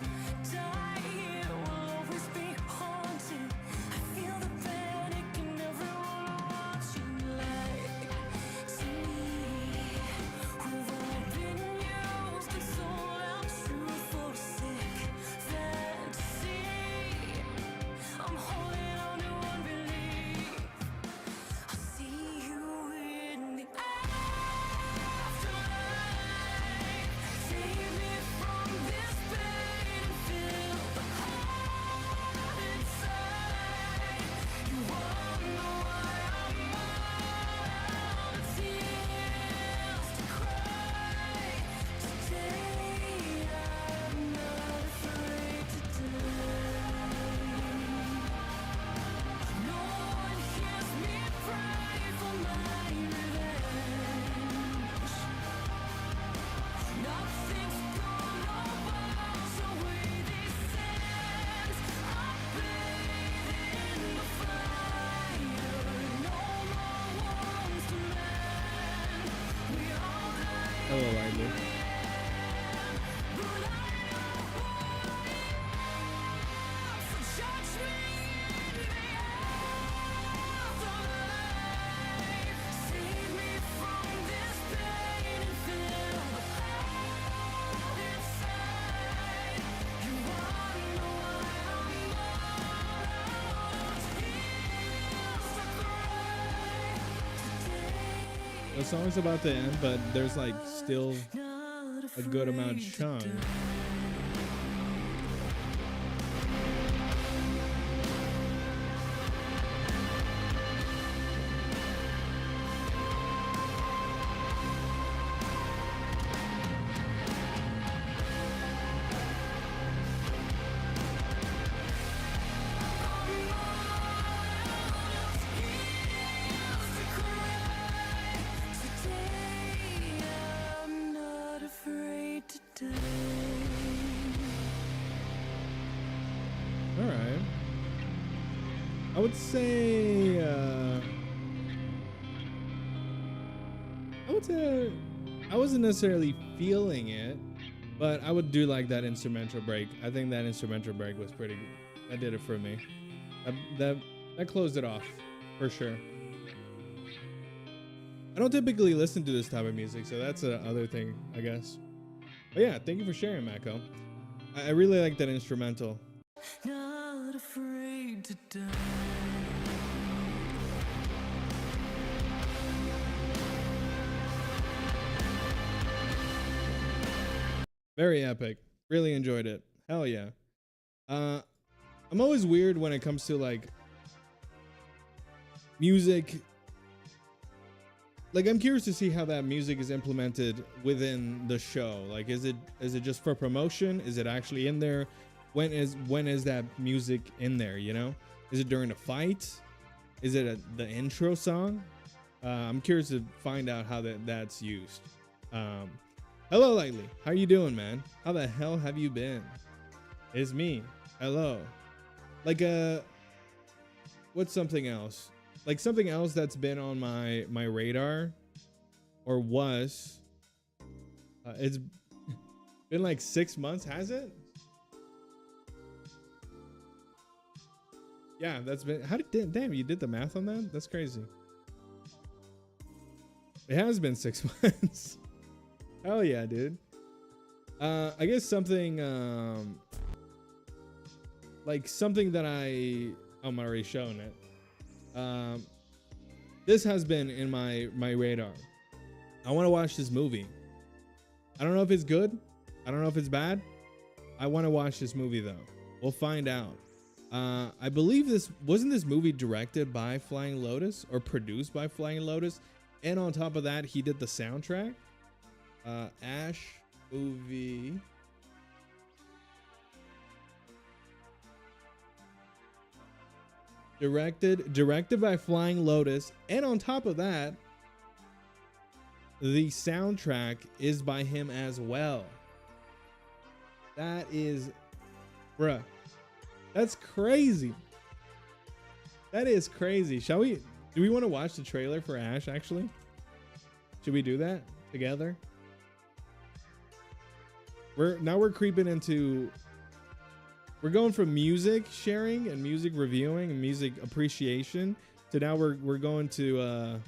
die here, we'll always be haunted. I feel the panic in everyone watching like to me. We've all been used and sold out truth for a sick fantasy. I'm holding on to unbelief. I'll see you in the afterlife. Save me from this pain and feel the heart inside. You wonder why I'm out of tears to cry. Today I'm not afraid to die. No one hears me cry for my revenge. Nothing's gonna wash away these sins. I bathe in the fire. No more wounds to mend. We all die Hello, Lively. but I know who I am. So judge me in the afterlife. Save me from this pain and feel the heart inside. You wonder why I'm out of tears to cry. Today The song's about to end, but there's like still not a good amount afraid to chung. die. Today I'm not afraid to die. All right. I would say I wasn't necessarily feeling it, but I would do like that instrumental break. I think that instrumental break was pretty good. That did it for me. That closed it off for sure. I don't typically listen to this type of music, so that's the other thing, I guess. But yeah, thank you for sharing, Mako. I really like that instrumental. Not afraid to die. Very epic. Really enjoyed it. Hell yeah. I'm always weird when it comes to like music. Like I'm curious to see how that music is implemented within the show. Like is it just for promotion? Is it actually in there? When is that music in there, you know? Is it during a fight? Is it the intro song? I'm curious to find out how that's used. Hello, Lightly. How you doing, man? How the hell have you been? It's me. Hello. Like what's something else? Like something else that's been on my radar, or was. It's been like 6 months, has it? Yeah, that's been. Damn, you did the math on that? That's crazy. It has been 6 months. Hell yeah, dude. I guess something like something that I'm already showing it. This has been in my radar. I want to watch this movie. I don't know if it's good. I don't know if it's bad. I want to watch this movie though. We'll find out. I believe this movie directed by Flying Lotus or produced by Flying Lotus, and on top of that, he did the soundtrack. Ash movie. Directed by Flying Lotus, and on top of that, the soundtrack is by him as well. That is, bruh, that's crazy. That is crazy. Do we want to watch the trailer for Ash actually? Should we do that together? We're creeping into, we're going from music sharing and music reviewing and music appreciation to now we're going to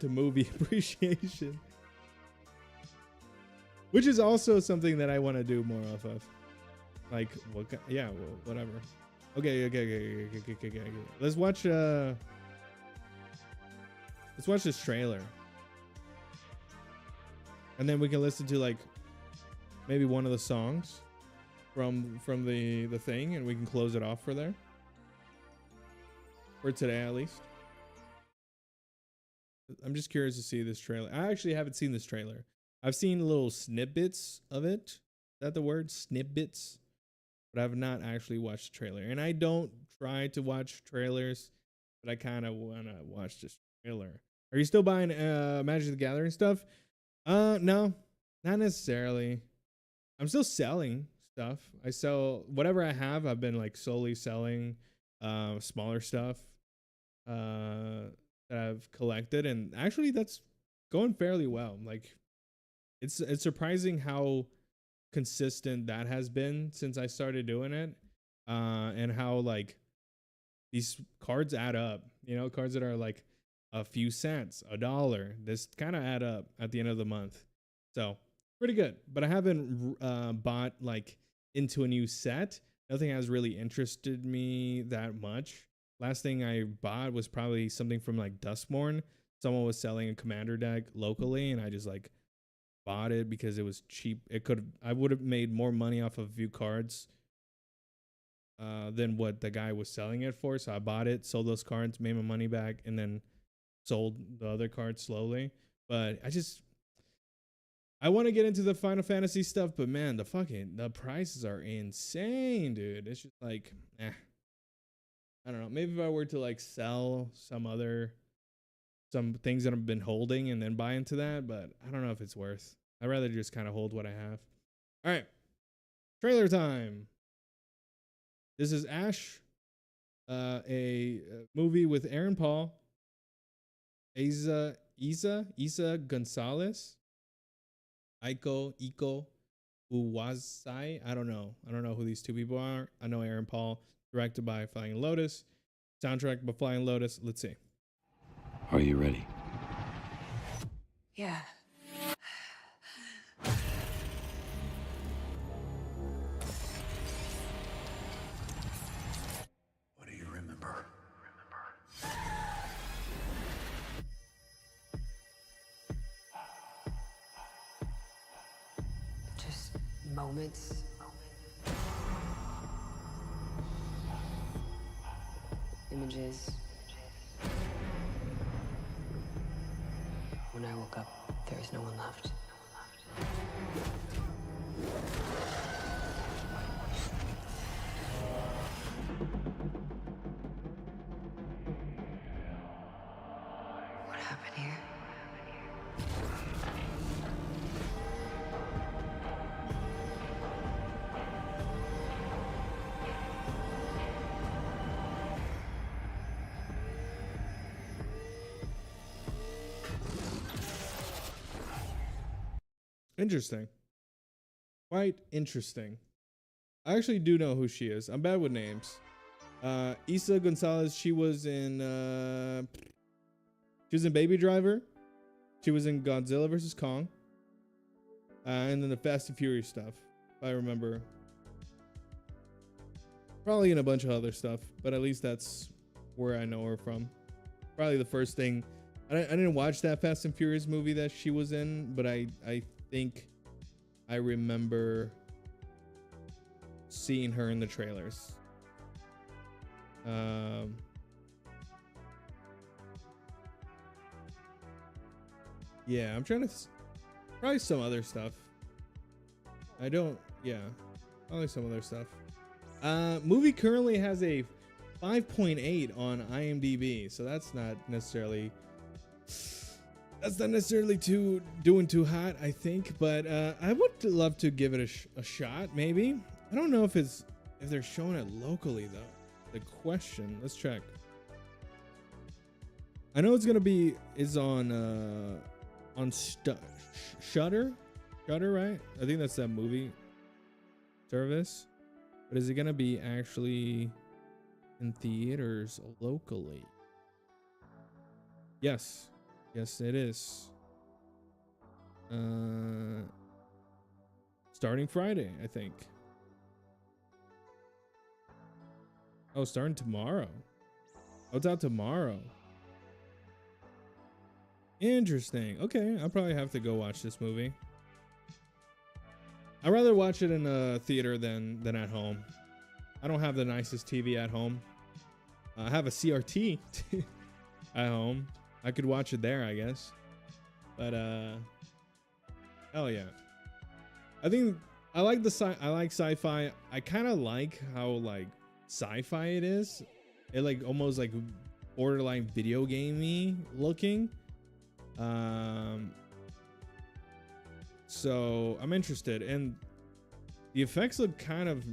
movie appreciation, which is also something that I want to do more of. Like, yeah, well, whatever. Okay. Let's watch this trailer, and then we can listen to like maybe one of the songs from the thing, and we can close it off for there for today at least. I'm just curious to see this trailer. I actually haven't seen this trailer. I've seen little snippets of it. Is that the word? Snippets? But I've not actually watched the trailer. And I don't try to watch trailers, but I kind of want to watch this trailer. Are you still buying Magic the Gathering stuff? No, not necessarily. I'm still selling stuff. I sell whatever I have. I've been like solely selling smaller stuff that I've collected, and actually that's going fairly well. Like it's surprising how consistent that has been since I started doing it, and how like these cards add up. You know, cards that are like a few cents, $1, this kind of add up at the end of the month. So pretty good. But I haven't bought like into a new set. Nothing has really interested me that much. Last thing I bought was probably something from like Duskmorn. Someone was selling a commander deck locally, and I just like bought it because it was cheap. I would have made more money off of a few cards than what the guy was selling it for. So I bought it, sold those cards, made my money back, and then sold the other cards slowly. But I want to get into the Final Fantasy stuff, but man, the prices are insane, dude. It's just like, I don't know. Maybe if I were to like sell some things that I've been holding and then buy into that, but I don't know if it's worth. I'd rather just kind of hold what I have. All right. Trailer time. This is Ash, a movie with Aaron Paul, Isa Gonzalez, Iko Uwazai. I don't know who these two people are. I know Aaron Paul, directed by Flying Lotus, soundtrack by Flying Lotus. Let's see. Are you ready? Yeah. What do you remember? Just moments. Images. When I woke up, there was no one left. What happened here? Interesting. Quite interesting. I actually do know who she is. I'm bad with names. Isa Gonzalez, she was in Baby Driver. She was in Godzilla vs. Kong. And then the Fast and Furious stuff, if I remember. Probably in a bunch of other stuff, but at least that's where I know her from. Probably the first thing. I didn't watch that Fast and Furious movie that she was in, but I think I remember seeing her in the trailers. Yeah, I'm trying to probably some other stuff. Probably some other stuff. Movie currently has a 5.8 on IMDb, so that's not necessarily doing too hot, I think, but I would love to give it a shot. Maybe. I don't know if they're showing it locally though. The question. Let's check. I know it's on Shudder, right? I think that's that movie service. But is it gonna be actually in theaters locally? Yes, it is. Starting Friday, I think. Oh, starting tomorrow. Oh, it's out tomorrow. Interesting. Okay, I'll probably have to go watch this movie. I'd rather watch it in a theater than at home. I don't have the nicest TV at home. I have a CRT at home. I could watch it there, I guess. But hell yeah. I think I like sci-fi. I kind of like how like sci-fi it is. It like almost like borderline video gamey looking. So I'm interested, and the effects look kind of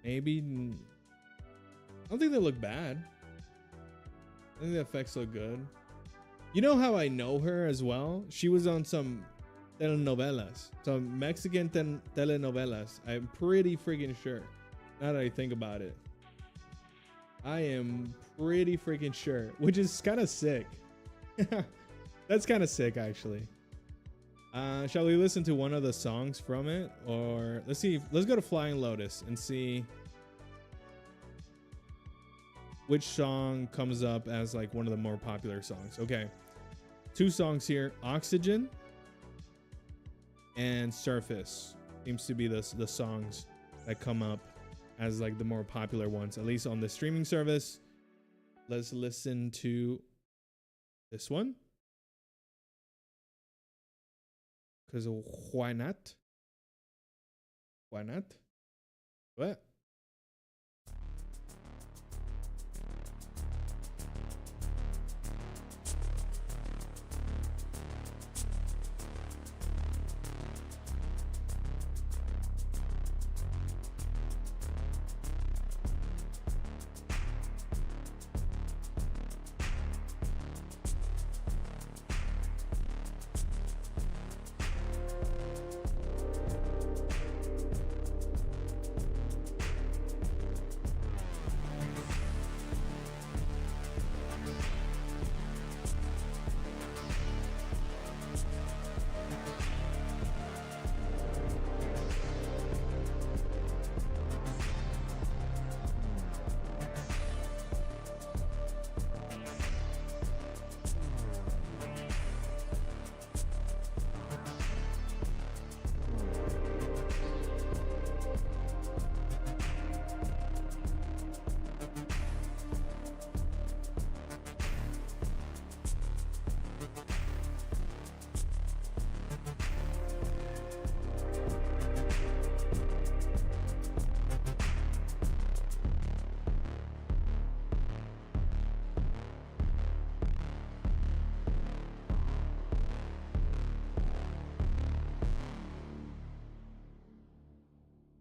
maybe. I don't think they look bad. I think the effects look good. You know how I know her as well? She was on some telenovelas, some Mexican telenovelas. I'm pretty freaking sure. Now that I think about it, I am pretty freaking sure, which is kind of sick. That's kind of sick, actually. Shall we listen to one of the songs from it, or let's see? Let's go to Flying Lotus and see which song comes up as like one of the more popular songs. Okay, 2 songs here: Oxygen and Surface seems to be the songs that come up as like the more popular ones, at least on the streaming service. Let's listen to this one, because why not? Why not? What?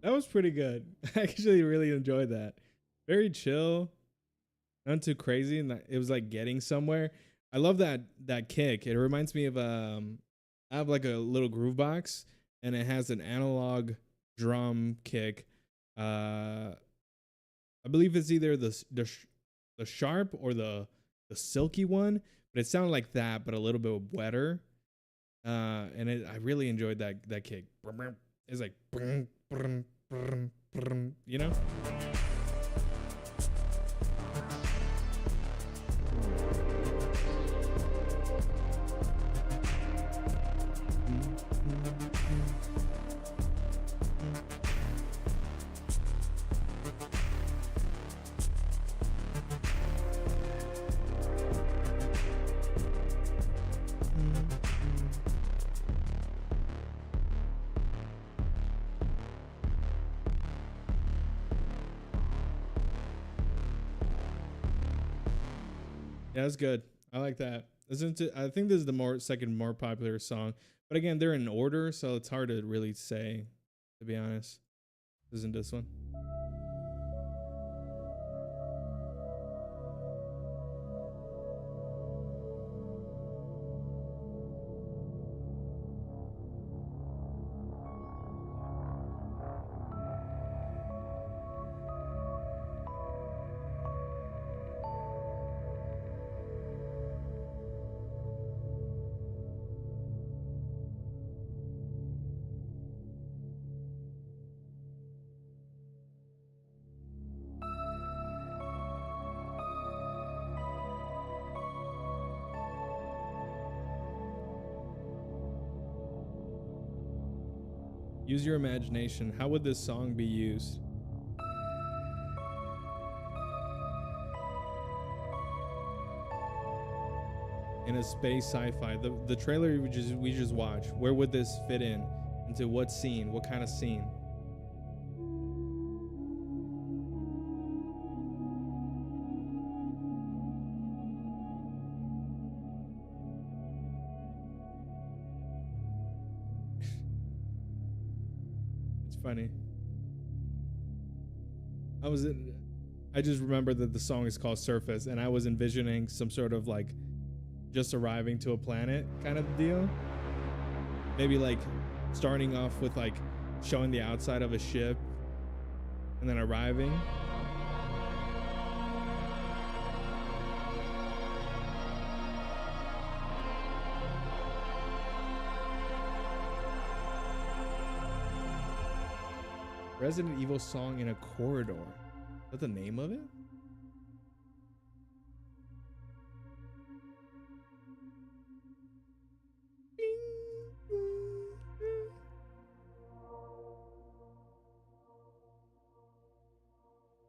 That was pretty good. I actually really enjoyed that. Very chill, not too crazy, and it was like getting somewhere. I love that kick. It reminds me of I have like a little groove box, and it has an analog drum kick. I believe it's either the sharp or the silky one, but it sounded like that, but a little bit wetter. And I really enjoyed that kick. It's like, you know. Yeah, that's good. I like that. I think this is the second more popular song, but again, they're in order, so it's hard to really say. To be honest, isn't this one? Use your imagination. How would this song be used? In a space sci-fi. The trailer we just watched. Where would this fit in? Into what scene? What kind of scene? Funny. I just remember that the song is called Surface, and I was envisioning some sort of like just arriving to a planet kind of deal. Maybe like starting off with like showing the outside of a ship and then arriving. Resident Evil song in a corridor. Is that the name of it?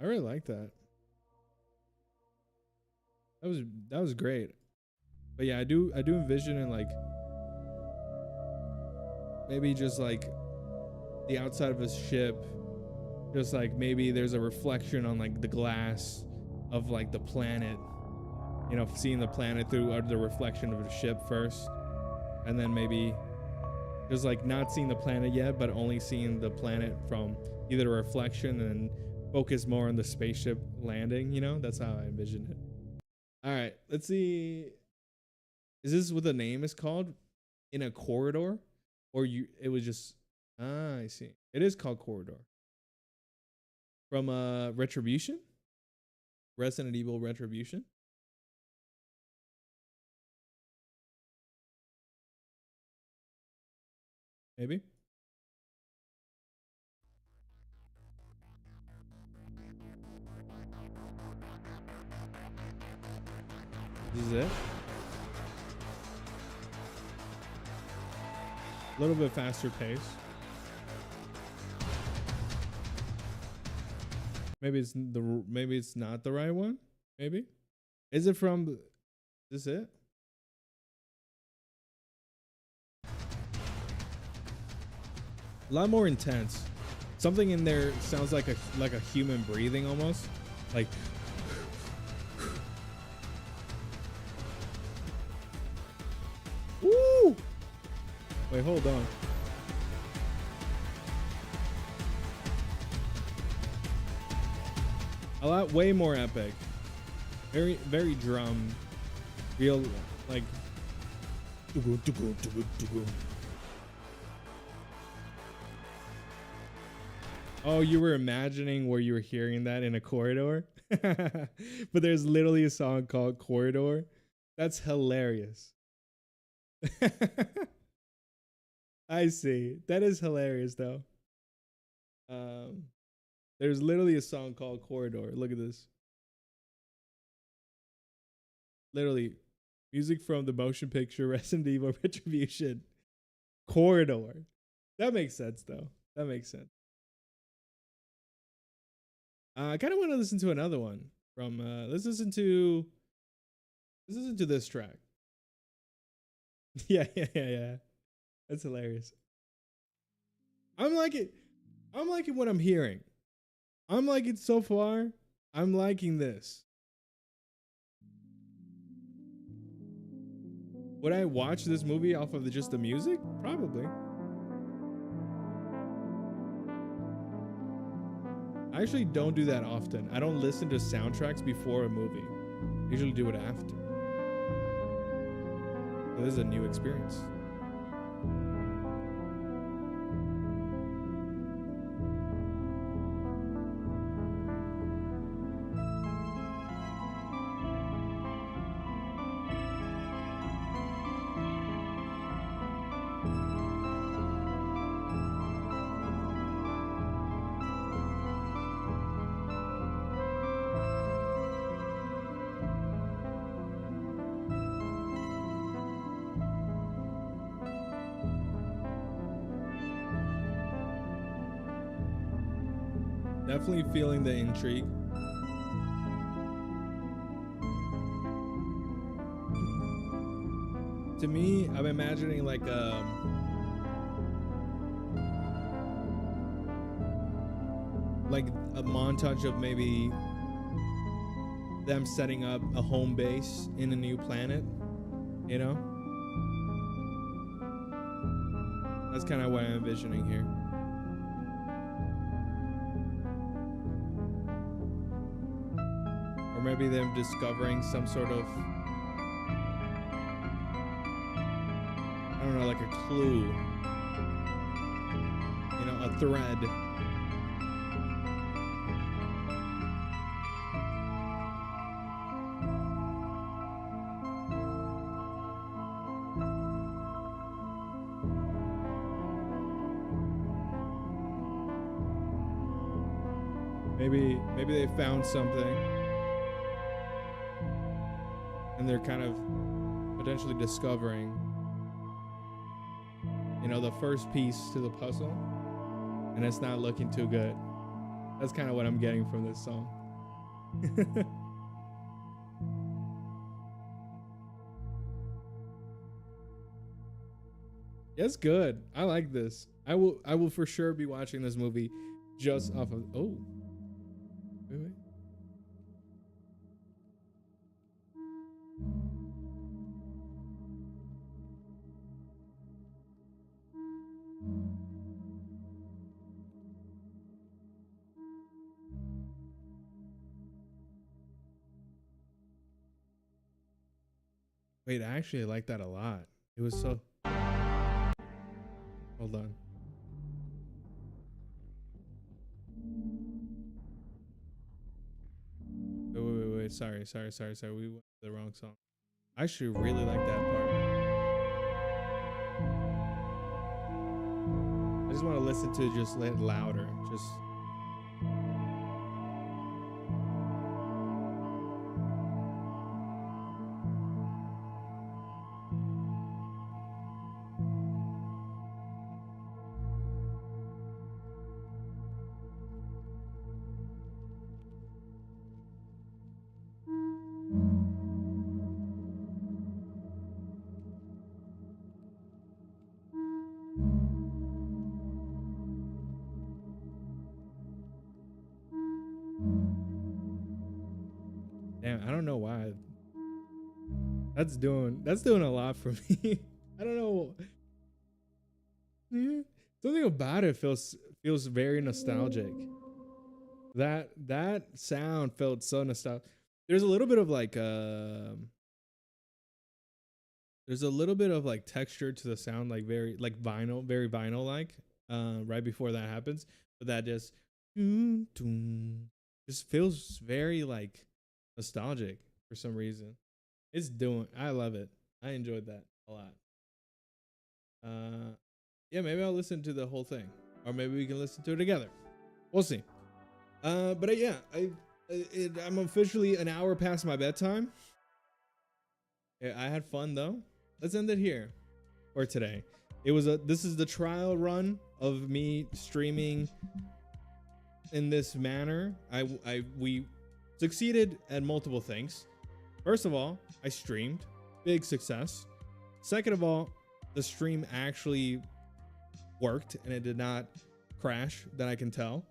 I really like that. That was great. But yeah, I do envision in like maybe just like the outside of a ship. Just like maybe there's a reflection on like the glass of like the planet, you know, seeing the planet through the reflection of the ship first, and then maybe just like not seeing the planet yet, but only seeing the planet from either a reflection and focus more on the spaceship landing, you know. That's how I envision it. All right, let's see. Is this what the name is called? In a corridor? Or it was just I see. It is called Corridor. From Retribution? Resident Evil Retribution? Maybe? This is it? A little bit faster pace. Maybe it's not the right one. Maybe. Is it from? Is this it? A lot more intense. Something in there sounds like a human breathing almost. Like. Woo! Wait, hold on. A lot, way more epic. Very, very drum. Real, like. Oh, you were imagining where you were hearing that in a corridor? But there's literally a song called Corridor. That's hilarious. I see. That is hilarious, though. There's literally a song called Corridor. Look at this. Literally, music from the motion picture Resident Evil Retribution. Corridor. That makes sense, though. That makes sense. I kind of want to listen to another one from. Let's listen to this track. Yeah. That's hilarious. I'm liking what I'm hearing. I'm liking it so far. I'm liking this. Would I watch this movie off of just the music? Probably. I actually don't do that often. I don't listen to soundtracks before a movie. I usually do it after. So this is a new experience. Definitely feeling the intrigue. To me, I'm imagining like a montage of maybe them setting up a home base in a new planet, you know? That's kind of what I'm envisioning here. Or maybe them discovering some sort of, I don't know, like a clue, you know, a thread. Maybe they found something and they're kind of potentially discovering, you know, the first piece to the puzzle, and it's not looking too good. That's kind of what I'm getting from this song. It's good. I like this. I will for sure be watching this movie just off of, oh. Wait. Wait, I actually like that a lot. It was so. Hold on. Wait. Sorry. We went to the wrong song. I actually really like that part. I just want to listen to it just louder. Just. Damn, I don't know why. That's doing a lot for me. I don't know. Something about it feels very nostalgic. That sound felt so nostalgic. There's a little bit of like there's a little bit of like texture to the sound, like very like vinyl, very vinyl like right before that happens. But that just just feels very like nostalgic for some reason. I love it. I enjoyed that a lot. Yeah, maybe I'll listen to the whole thing, or maybe we can listen to it together. We'll see. But yeah, I'm officially an hour past my bedtime. Yeah, I had fun though. Let's end it here for today. This is the trial run of me streaming in this manner. We succeeded at multiple things. First of all, I streamed, big success. Second of all, the stream actually worked and it did not crash that I can tell.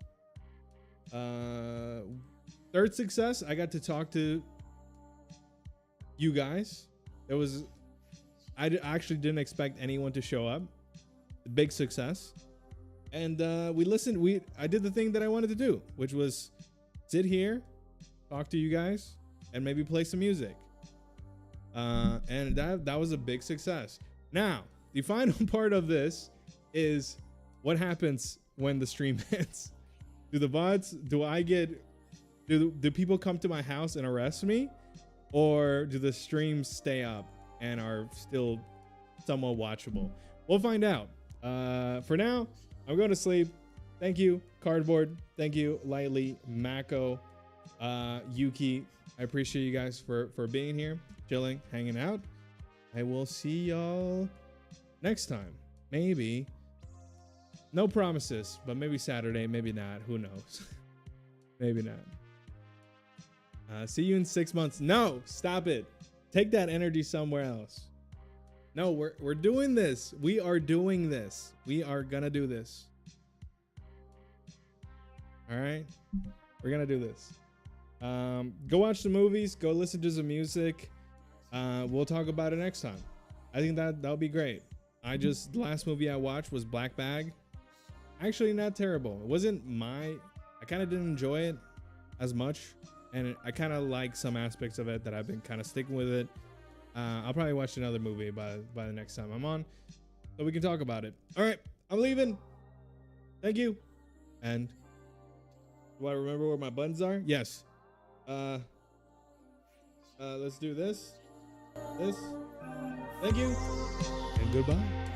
Third success, I got to talk to you guys. I actually didn't expect anyone to show up. Big success. And we listened. I did the thing that I wanted to do, which was sit here, talk to you guys, and maybe play some music. And that was a big success. Now, the final part of this is what happens when the stream ends. Do the bots, do people come to my house and arrest me? Or do the streams stay up and are still somewhat watchable? We'll find out. For now, I'm going to sleep. Thank you, Cardboard. Thank you, Lightly, Mako, Yuki. I appreciate you guys for being here, chilling, hanging out. I will see y'all next time. Maybe. No promises, but maybe Saturday, maybe not. Who knows? Maybe not. See you in 6 months. No, stop it. Take that energy somewhere else. No, we're doing this. We are doing this. We are gonna do this. All right, we're gonna do this. Go watch the movies. Go listen to some music. We'll talk about it next time. I think that'll be great. The last movie I watched was Black Bag. Actually, not terrible. It wasn't I kind of didn't enjoy it as much, and I kind of like some aspects of it that I've been kind of sticking with it. I'll probably watch another movie by the next time I'm on, so we can talk about it. All right, I'm leaving. Thank you. And do I remember where my buttons are? Yes. Let's do this. Thank you, and goodbye.